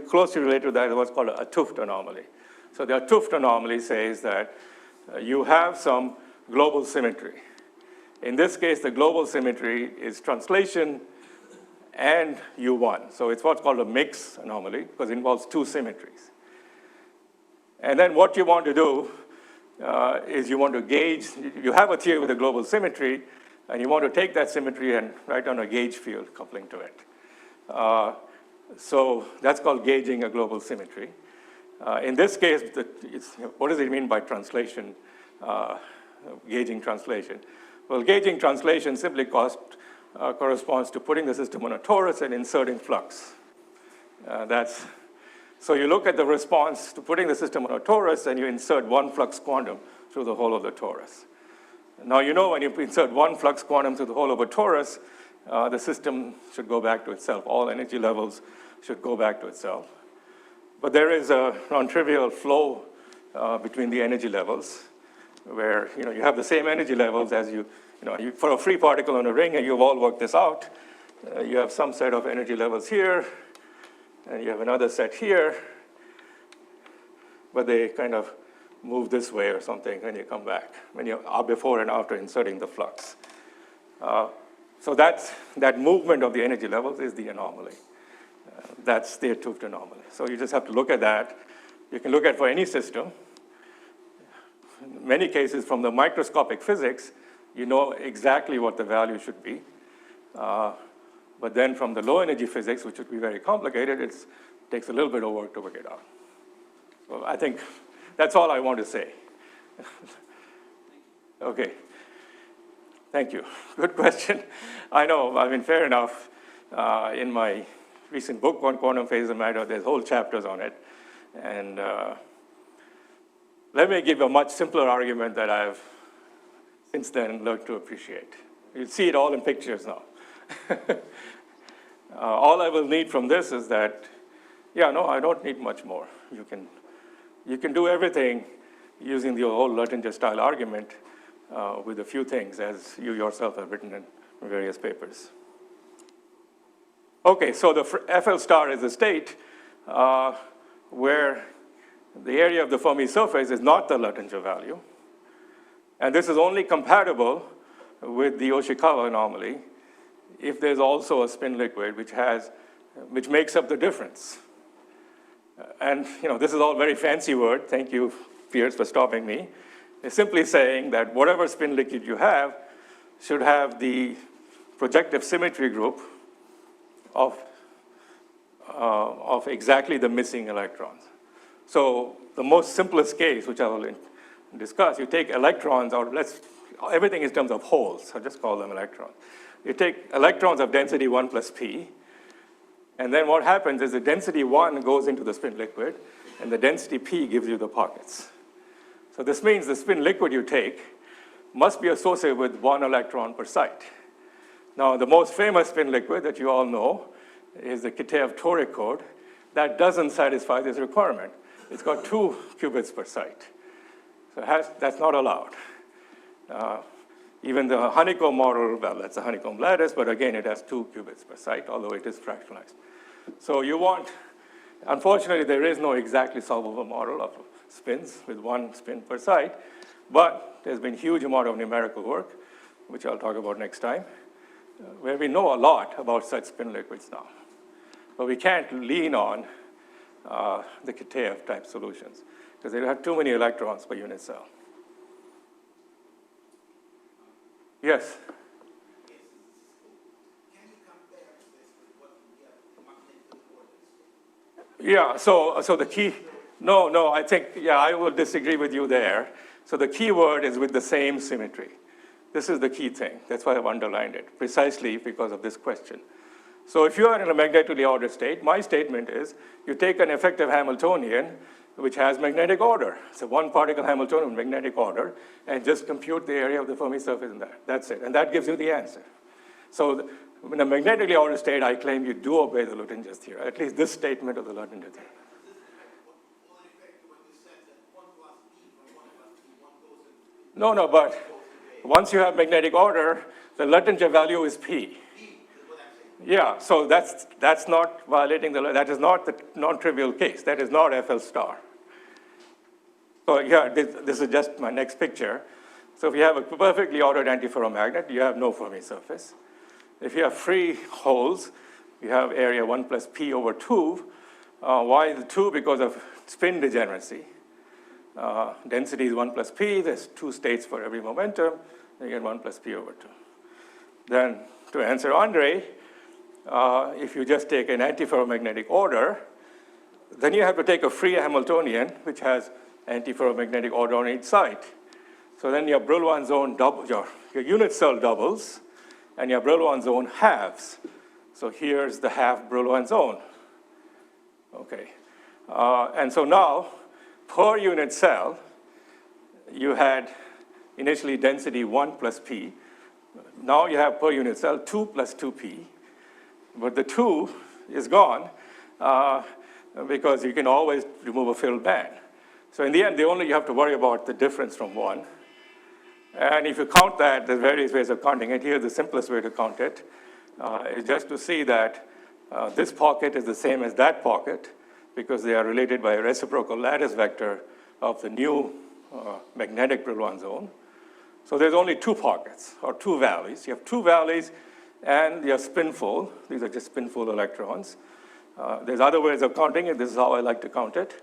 Closely related to that is what's called a 't Hooft anomaly. So the 't Hooft anomaly says that you have some global symmetry. In this case, the global symmetry is translation and U1. So it's what's called a mix anomaly because it involves two symmetries. And then what you want to do is you want to gauge, you have a theory with a global symmetry, and you want to take that symmetry and write down a gauge field coupling to it. So that's called gauging a global symmetry. In this case, what does it mean by translation, gauging translation? Well, gauging translation simply corresponds to putting the system on a torus and inserting flux. So you look at the response to putting the system on a torus and you insert one flux quantum through the whole of the torus. Now you know when you insert one flux quantum through the whole of a torus, the system should go back to itself. All energy levels should go back to itself. But there is a non-trivial flow between the energy levels where you have the same energy levels as for a free particle on a ring, and you've all worked this out. You have some set of energy levels here, and you have another set here, but they kind of move this way or something when you come back, when you are before and after inserting the flux. So that movement of the energy levels is the anomaly. That's the 't Hooft anomaly. So you just have to look at that. You can look at for any system. In many cases, from the microscopic physics, you know exactly what the value should be. But then from the low energy physics, which would be very complicated, it takes a little bit of work to work it out. So I think that's all I want to say. Okay. Thank you. Good question. I know, fair enough. In my recent book on quantum phase matter, there's whole chapters on it. And let me give a much simpler argument that I've since then learned to appreciate. You see it all in pictures now. All I will need from this is that, yeah, no, I don't need much more. You can do everything using the whole Luttinger style argument with a few things, as you yourself have written in various papers. Okay, so the FL star is a state where the area of the Fermi surface is not the Luttinger value. And this is only compatible with the Oshikawa anomaly if there's also a spin liquid which makes up the difference. And this is all very fancy word. Thank you, Piers, for stopping me. It's simply saying that whatever spin liquid you have should have the projective symmetry group of exactly the missing electrons. So the most simplest case, which I will discuss, you take electrons, or everything in terms of holes, I'll just call them electrons. You take electrons of density 1 plus p, and then what happens is the density 1 goes into the spin liquid, and the density p gives you the pockets. So this means the spin liquid you take must be associated with 1 electron per site. Now, the most famous spin liquid that you all know is the Kitaev-Torek code. That doesn't satisfy this requirement. It's got 2 qubits per site. So that's not allowed. Even the honeycomb model, well, that's a honeycomb lattice, but again, it has 2 qubits per site, although it is fractionalized. So unfortunately, there is no exactly solvable model of spins with 1 spin per site, but there's been huge amount of numerical work, which I'll talk about next time, where we know a lot about such spin liquids now. But we can't lean on the Kitaev type solutions, because they have too many electrons per unit cell. Yes? Can you compare this with what we get magnetic orders? Yeah, so the key, no, I think, yeah, I will disagree with you there. So the key word is with the same symmetry. This is the key thing. That's why I've underlined it, precisely because of this question. So if you are in a magnetically ordered state, my statement is you take an effective Hamiltonian, which has magnetic order. It's a 1-particle Hamiltonian with magnetic order, and just compute the area of the Fermi surface in that. That's it, and that gives you the answer. So in a magnetically ordered state, I claim you do obey the Luttinger theorem, at least this statement of the Luttinger theorem. No, but once you have magnetic order, the Luttinger value is P. Yeah, so that's not violating that is not the non-trivial case. That is not FL star. So yeah, this is just my next picture. So if you have a perfectly ordered antiferromagnet, you have no Fermi surface. If you have free holes, you have area 1 plus P over 2. Why is it 2? Because of spin degeneracy. Density is 1 plus P. There's 2 states for every momentum. You get 1 plus P over 2. Then to answer Andre, if you just take an antiferromagnetic order, then you have to take a free Hamiltonian, which has antiferromagnetic order on each site. So then your Brillouin zone your unit cell doubles, and your Brillouin zone halves. So here's the half Brillouin zone. Okay. And so now, per unit cell, you had initially density 1 plus P. Now you have per unit cell 2 plus 2P. But the 2 is gone because you can always remove a filled band. So in the end, you have to worry about the difference from 1. And if you count that, there's various ways of counting it. Here, the simplest way to count it is just to see that this pocket is the same as that pocket because they are related by a reciprocal lattice vector of the new magnetic Brillouin zone. So there's only 2 pockets, or 2 valleys. You have 2 valleys and your spinful. These are just spinful electrons. There's other ways of counting it. This is how I like to count it.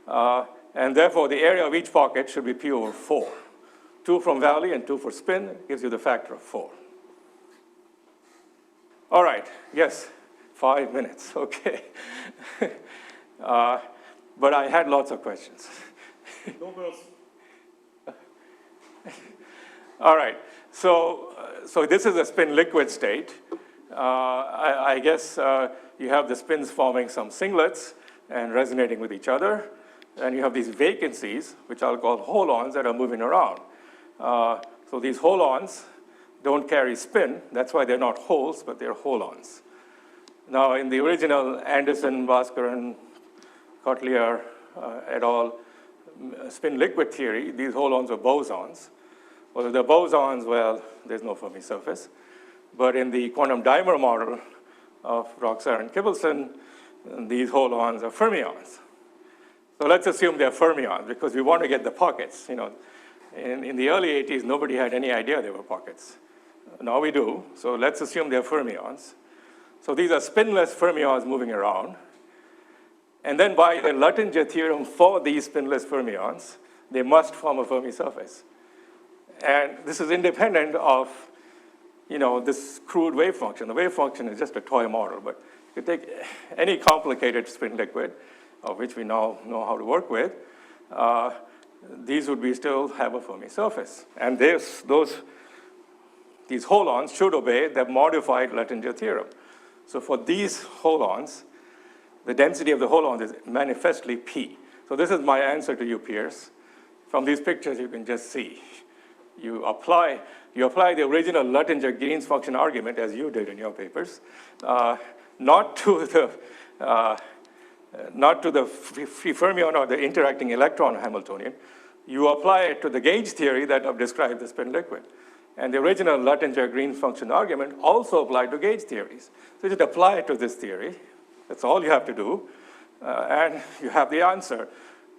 And therefore, the area of each pocket should be P over 4. 2 from valley and 2 for spin gives you the factor of 4. All right, yes, 5 minutes, okay. But I had lots of questions. All right, so this is a spin liquid state. I guess you have the spins forming some singlets and resonating with each other. And you have these vacancies, which I'll call holons, that are moving around. So these holons don't carry spin. That's why they're not holes, but they're holons. Now, in the original Anderson, Bhaskaran, Kotliar et al. Spin liquid theory, these holons were bosons. Well, if they're bosons, well, there's no Fermi surface. But in the quantum dimer model of Roxer and Kibelson, these holons are fermions. So let's assume they're fermions because we want to get the pockets. You know, in the early 80s, nobody had any idea they were pockets. Now we do. So let's assume they're fermions. So these are spinless fermions moving around. And then by the Luttinger theorem for these spinless fermions, they must form a Fermi surface. And this is independent of, you know, this crude wave function. The wave function is just a toy model, but you take any complicated spin liquid, of which we now know how to work with, these would be still have a Fermi surface. And these holons should obey the modified Luttinger theorem. So for these holons, the density of the holons is manifestly P. So this is my answer to you, Pierce. From these pictures, you can just see. You apply the original Luttinger Green's function argument, as you did in your papers, not to the free fermion or the interacting electron Hamiltonian. You apply it to the gauge theory that I've described the spin liquid. And the original Luttinger Green function argument also applied to gauge theories. So just apply it to this theory. That's all you have to do. And you have the answer,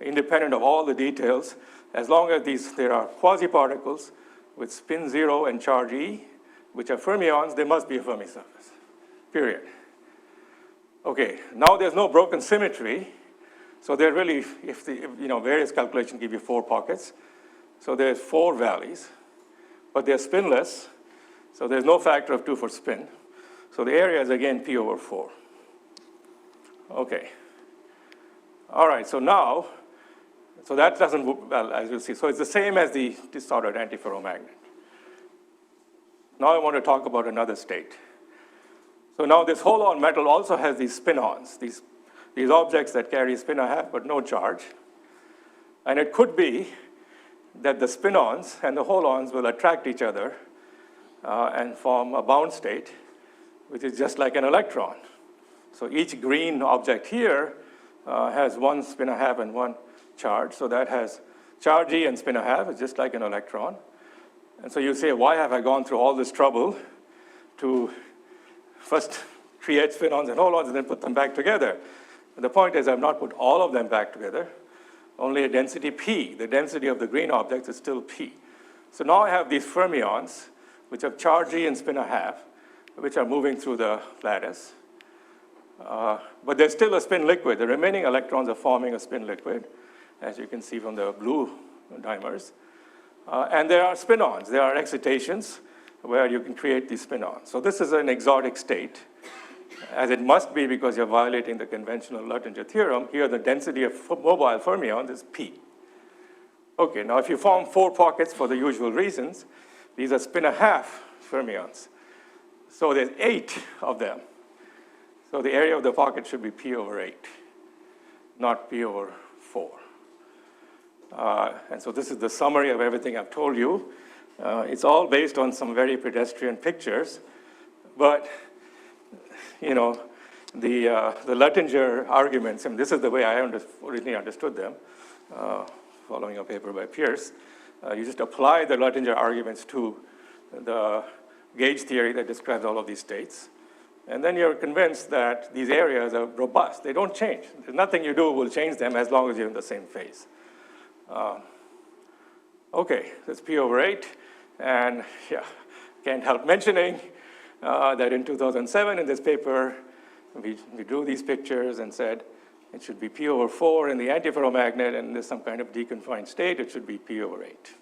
independent of all the details. As long as there are quasi-particles with spin 0 and charge E, which are fermions, there must be a Fermi surface, period. Okay, now there's no broken symmetry. So there really, if various calculations give you 4 pockets, so there's 4 valleys, but they're spinless, so there's no factor of 2 for spin. So the area is again P over 4. Okay. All right, so now, so that doesn't, well, as you'll see, so it's the same as the disordered antiferromagnet. Now I want to talk about another state. So now this holon metal also has these spin-ons, these objects that carry spin 1/2 but no charge. And it could be that the spin-ons and the holons will attract each other and form a bound state, which is just like an electron. So each green object here has 1 spin 1/2 and 1 charge. So that has charge E and spin 1/2. It's just like an electron. And so you say, why have I gone through all this trouble to first create spin-ons and holons and then put them back together? And the point is I've not put all of them back together. Only a density P. The density of the green objects is still P. So now I have these fermions, which have charge E and spin 1/2, which are moving through the lattice. But there's still a spin liquid. The remaining electrons are forming a spin liquid, as you can see from the blue dimers. And there are spin-ons. There are excitations where you can create these spin-ons. So this is an exotic state, as it must be because you're violating the conventional Luttinger theorem. Here, the density of mobile fermions is P. Okay, now if you form 4 pockets for the usual reasons, these are spin 1/2 fermions. So there's 8 of them. So the area of the pocket should be P over 8, not P over 4. And so this is the summary of everything I've told you. It's all based on some very pedestrian pictures, but the Luttinger arguments, and this is the way I originally understood them, following a paper by Pierce. You just apply the Luttinger arguments to the gauge theory that describes all of these states. And then you're convinced that these areas are robust. They don't change. There's nothing you do will change them as long as you're in the same phase. Okay, that's P over 8. And yeah, can't help mentioning that in 2007 in this paper, we drew these pictures and said it should be P over 4 in the antiferromagnet, and there's some kind of deconfined state, it should be P over 8,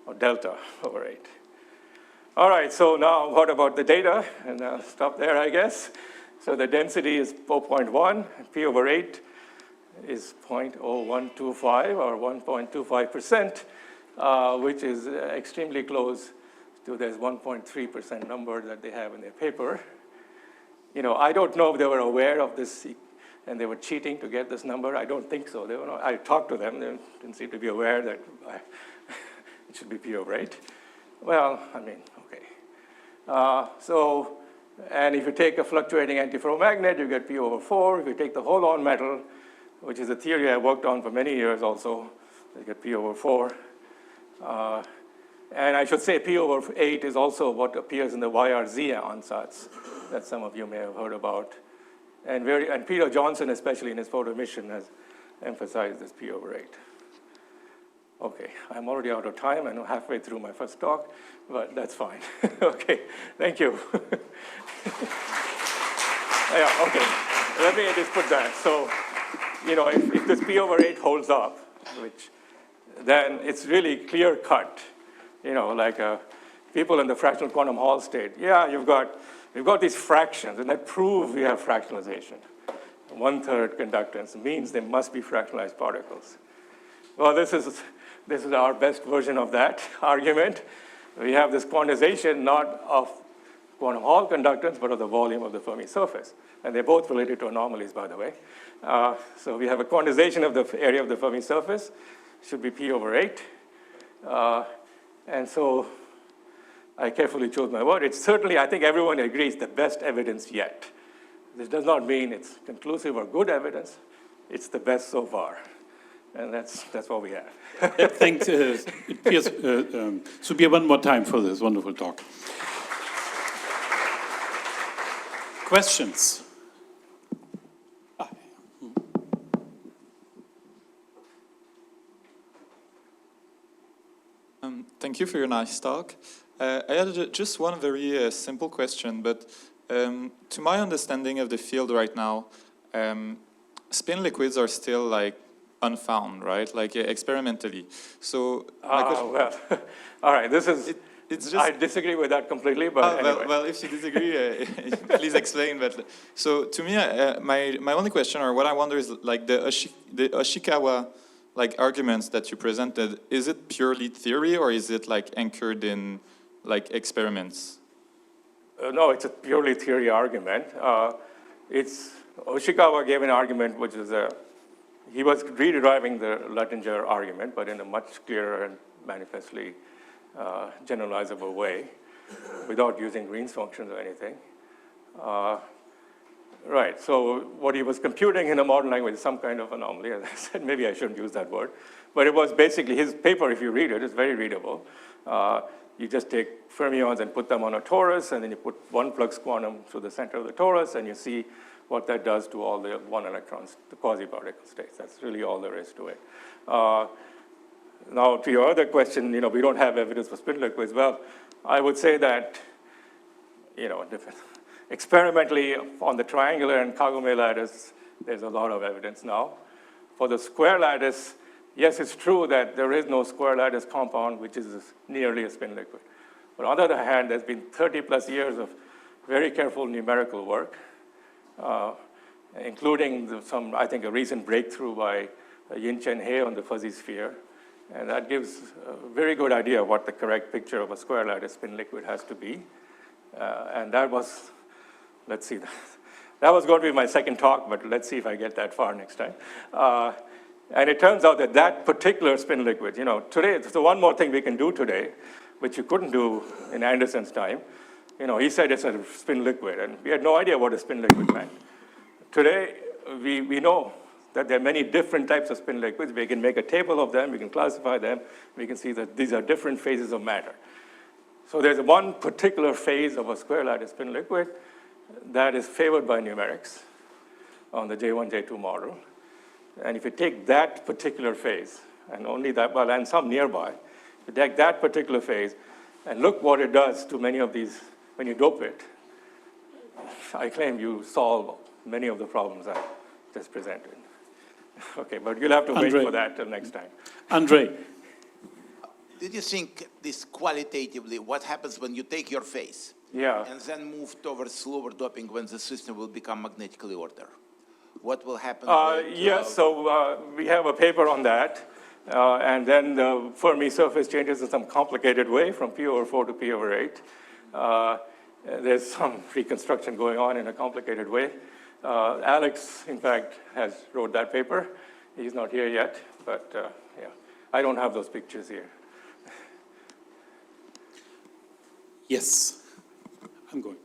or delta over 8. All right, so now what about the data? And I'll stop there, I guess. So the density is 4.1, P over 8 is 0.0125 or 1.25%, which is extremely close to this 1.3% number that they have in their paper. I don't know if they were aware of this and they were cheating to get this number. I don't think so. I talked to them. They didn't seem to be aware that it should be P over 8. Well, I mean, okay. So And if you take a fluctuating antiferromagnet, you get P over 4. If you take the whole-on metal, which is a theory I worked on for many years also, you get P over 4. And I should say P over 8 is also what appears in the YRZ ansatz that some of you may have heard about. And Peter Johnson, especially in his photoemission, has emphasized this P over 8. Okay, I'm already out of time. I'm halfway through my first talk, but that's fine. Okay, thank you. Yeah, okay, let me just put that. So, if this P over 8 holds up, then it's really clear cut. Like people in the fractional quantum Hall state, yeah, you've got these fractions, and that prove we have fractionalization. 1/3 conductance means they must be fractionalized particles. Well, this is our best version of that argument. We have this quantization not of quantum Hall conductance, but of the volume of the Fermi surface. And they're both related to anomalies, by the way. So we have a quantization of the area of the Fermi surface, should be P over 8. And so I carefully chose my word. It's certainly, I think everyone agrees, the best evidence yet. This does not mean it's conclusive or good evidence. It's the best so far. And that's what we have. Thanks, Piers, Subir, one more time for this wonderful talk. Questions? Thank you for your nice talk. I had just one very simple question, but to my understanding of the field right now, spin liquids are still like unfound, right? Like experimentally. So my question, well, all right. This is. It's just. I disagree with that completely, but anyway. Well, if you disagree, please explain. But so to me, my only question, or what I wonder, is like the Oshikawa like arguments that you presented. Is it purely theory, or is it like anchored in like experiments? No, it's a purely theory argument. Oshikawa gave an argument which is he was re-deriving the Luttinger argument, but in a much clearer and manifestly generalizable way, without using Green's functions or anything. Right, so what he was computing in a modern language is some kind of anomaly. As I said, maybe I shouldn't use that word. But it was basically, his paper, if you read it, is very readable. You just take fermions and put them on a torus, and then you put one flux quantum through the center of the torus, and you see what that does to all the 1 electrons, the quasi-particle states. That's really all there is to it. Now, to your other question, we don't have evidence for spin liquids. Well, I would say that, experimentally on the triangular and Kagome lattice, there's a lot of evidence now. For the square lattice, yes, it's true that there is no square lattice compound which is nearly a spin liquid. But on the other hand, there's been 30 plus years of very careful numerical work, including I think, a recent breakthrough by Yin-Chen He on the fuzzy sphere. And that gives a very good idea of what the correct picture of a square lattice spin liquid has to be. And that was, let's see, that was going to be my second talk, but let's see if I get that far next time. And it turns out that particular spin liquid, today, so one more thing we can do today, which you couldn't do in Anderson's time. He said it's a spin liquid, and we had no idea what a spin liquid meant. Today, we know that there are many different types of spin liquids. We can make a table of them, we can classify them, we can see that these are different phases of matter. So there's one particular phase of a square lattice spin liquid that is favored by numerics on the J1, J2 model. And if you take that particular phase, and only that, well, and some nearby, if you take that particular phase and look what it does to many of these, when you dope it, I claim you solve many of the problems I just presented. Okay, but you'll have to wait for that till next time. Andre. Did you think this qualitatively, what happens when you take your phase and then move towards slower doping when the system will become magnetically ordered? What will happen? Yes, so we have a paper on that. And then the Fermi surface changes in some complicated way from P over 4 to P over 8. There's some reconstruction going on in a complicated way. Alex, in fact, has wrote that paper. He's not here yet, but yeah, I don't have those pictures here. Yes, I'm going.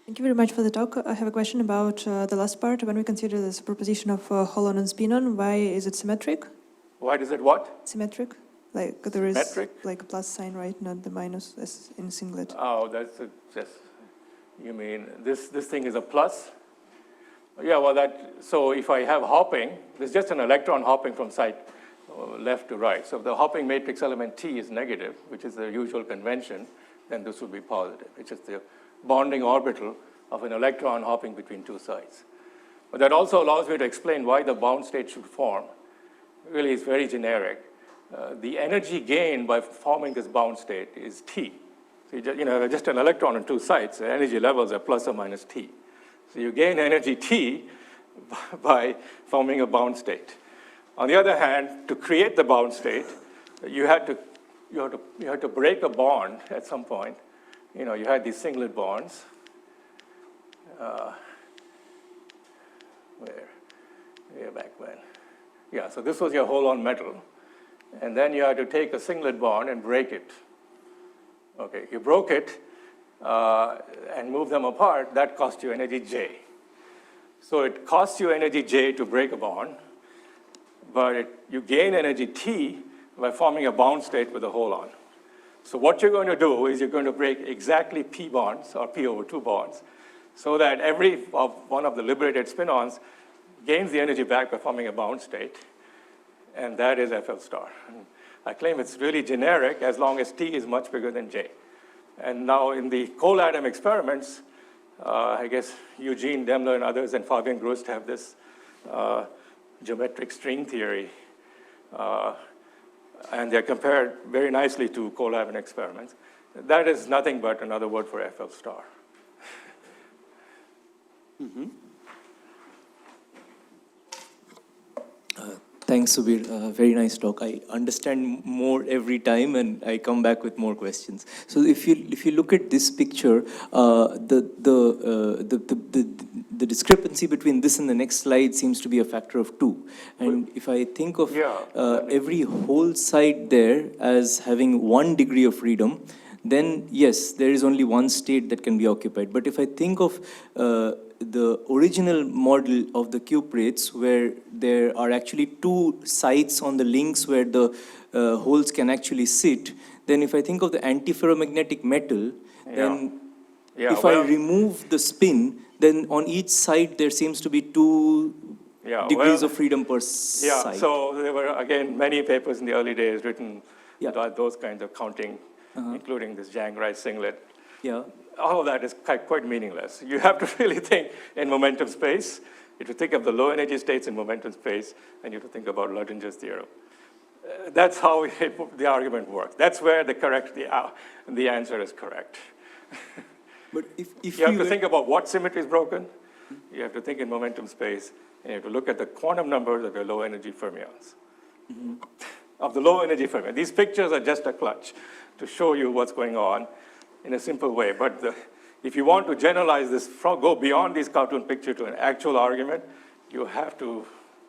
Thank you very much for the talk. I have a question about the last part. When we consider the superposition of holon and spinon, why is it symmetric? Why does it what? Symmetric? Like there is Symmetric? like a plus sign, right? Not the minus as in singlet. Oh, you mean this thing is a plus? Yeah, well so if I have hopping, there's just an electron hopping from side left to right. So if the hopping matrix element T is negative, which is the usual convention, then this would be positive, which is the bonding orbital of an electron hopping between two sides. But that also allows me to explain why the bound state should form. Really, it's very generic. The energy gained by forming this bound state is T. So you have just an electron on two sides. The energy levels are plus or minus T. So you gain energy T by forming a bound state. On the other hand, to create the bound state, you had to break a bond at some point. You had these singlet bonds. Way back when. Yeah, so this was your holon metal. And then you had to take a singlet bond and break it. Okay, you broke it and move them apart. That cost you energy J. So it costs you energy J to break a bond, but you gain energy T by forming a bound state with a holon. So what you're going to do is you're going to break exactly P bonds, or P over 2 bonds, so that every one of the liberated spin-ons gains the energy back by forming a bound state, and that is FL star. And I claim it's really generic as long as T is much bigger than J. And now in the cold atom experiments, I guess Eugene Demler and others and Fabian Grust have this geometric string theory, and they're compared very nicely to cold atom experiments. That is nothing but another word for FL star. Mm-hmm. Thanks, Subir. Very nice talk. I understand more every time, and I come back with more questions. So, if you look at this picture, the discrepancy between this and the next slide seems to be a factor of 2. And if I think of every whole side there as having 1 degree of freedom, then yes, there is only one state that can be occupied. But if I think of the original model of the cuprates, where there are actually 2 sites on the links where the holes can actually sit, then if I think of the antiferromagnetic metal, then if I remove the spin, then on each side there seems to be 2 degrees of freedom per side. So there were, again, many papers in the early days written about those kinds of counting, including this Zhang Rice singlet. All of that is quite meaningless. You have to really think in momentum space. You have to think of the low energy states in momentum space, and you have to think about Luttinger's theorem. That's how the argument works. That's where the answer is correct. But if you have to think about what symmetry is broken, you have to think in momentum space, and you have to look at the quantum numbers of your low energy fermions. Of the low energy fermions. These pictures are just a clutch to show you what's going on in a simple way. But if you want to generalize this, go beyond this cartoon picture to an actual argument, you have to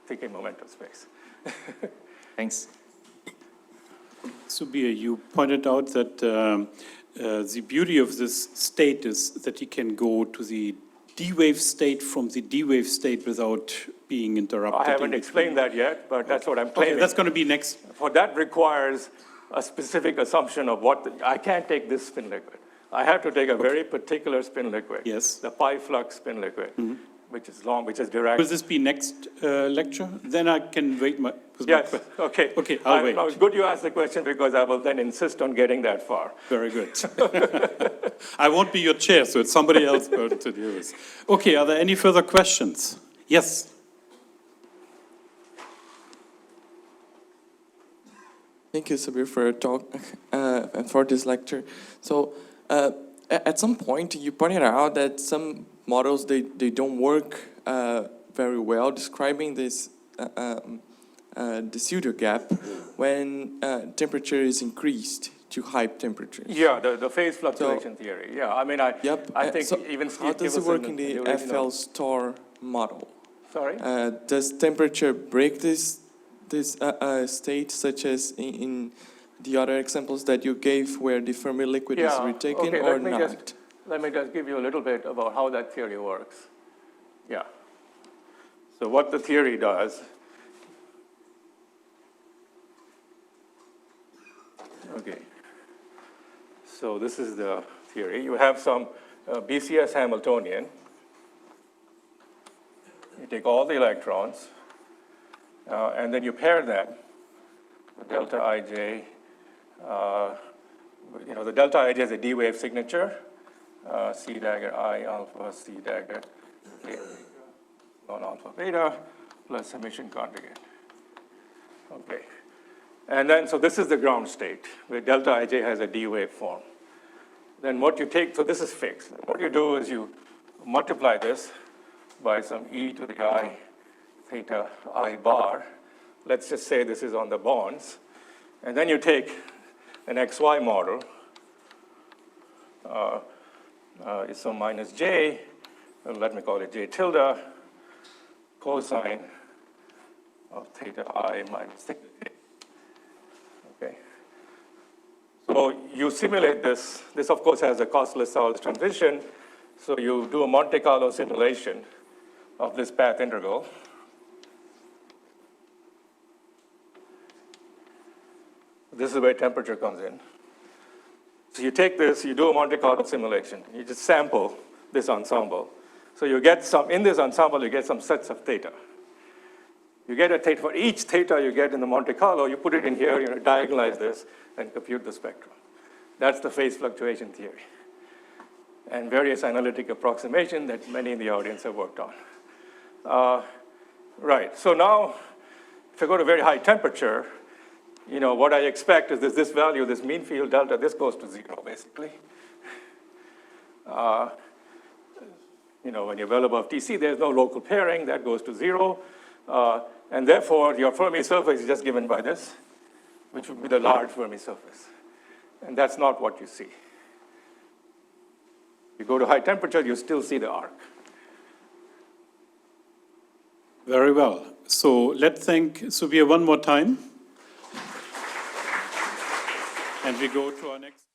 think in momentum space. Thanks. Subir, you pointed out that the beauty of this state is that you can go to the D-wave state from the D-wave state without being interrupted. I haven't explained that yet, but that's what I'm claiming. Okay, that's going to be next. For that requires a specific assumption of I can't take this spin liquid. I have to take a very particular spin liquid. Yes. The pi flux spin liquid, which is long, which is Dirac. Will this be next lecture? Then I can wait with my question. Okay. Okay, I'll wait. It's good you asked the question, because I will then insist on getting that far. Very good. I won't be your chair, so it's somebody else going to do this. Okay, are there any further questions? Yes. Thank you, Subir, for your talk and for this lecture. So, at some point, you pointed out that some models, they don't work very well describing this the pseudogap when temperature is increased to high temperatures. Yeah, the phase fluctuation theory. Yeah, I mean, I think so even Steve how does it work in the FL star model? Sorry? Does temperature break this state, such as in the other examples that you gave, where the Fermi liquid is retaken, or not? let me just give you a little bit about how that theory works. Yeah. So what the theory does, okay. So this is the theory. You have some BCS Hamiltonian. You take all the electrons, and then you pair them with delta Ij. The delta Ij is a D-wave signature. C dagger I alpha, C dagger K on alpha beta plus emission conjugate. Okay. And then, so this is the ground state, where delta Ij has a D-wave form. Then what you take, so this is fixed. What you do is you multiply this by some e to the I theta I bar. Let's just say this is on the bonds. And then you take an XY model, is some minus j, let me call it j tilde, cosine of theta I minus theta j. Okay. So you simulate this. This, of course, has a costless Saul's transition. So you do a Monte Carlo simulation of this path integral. This is where temperature comes in. So you take this, you do a Monte Carlo simulation. You just sample this ensemble. So you get some, in this ensemble, you get some sets of theta. You get a theta, for each theta you get in the Monte Carlo, you put it in here, you diagonalize this, and compute the spectrum. That's the phase fluctuation theory. And various analytic approximation that many in the audience have worked on. Right, so now, if I go to very high temperature, what I expect is this value, this mean field delta, this goes to 0, basically. When you're well above TC, there's no local pairing, that goes to 0. And therefore, your Fermi surface is just given by this, which would be the large Fermi surface. And that's not what you see. You go to high temperature, you still see the arc. Very well. So let's thank Subir one more time. And we go to our next.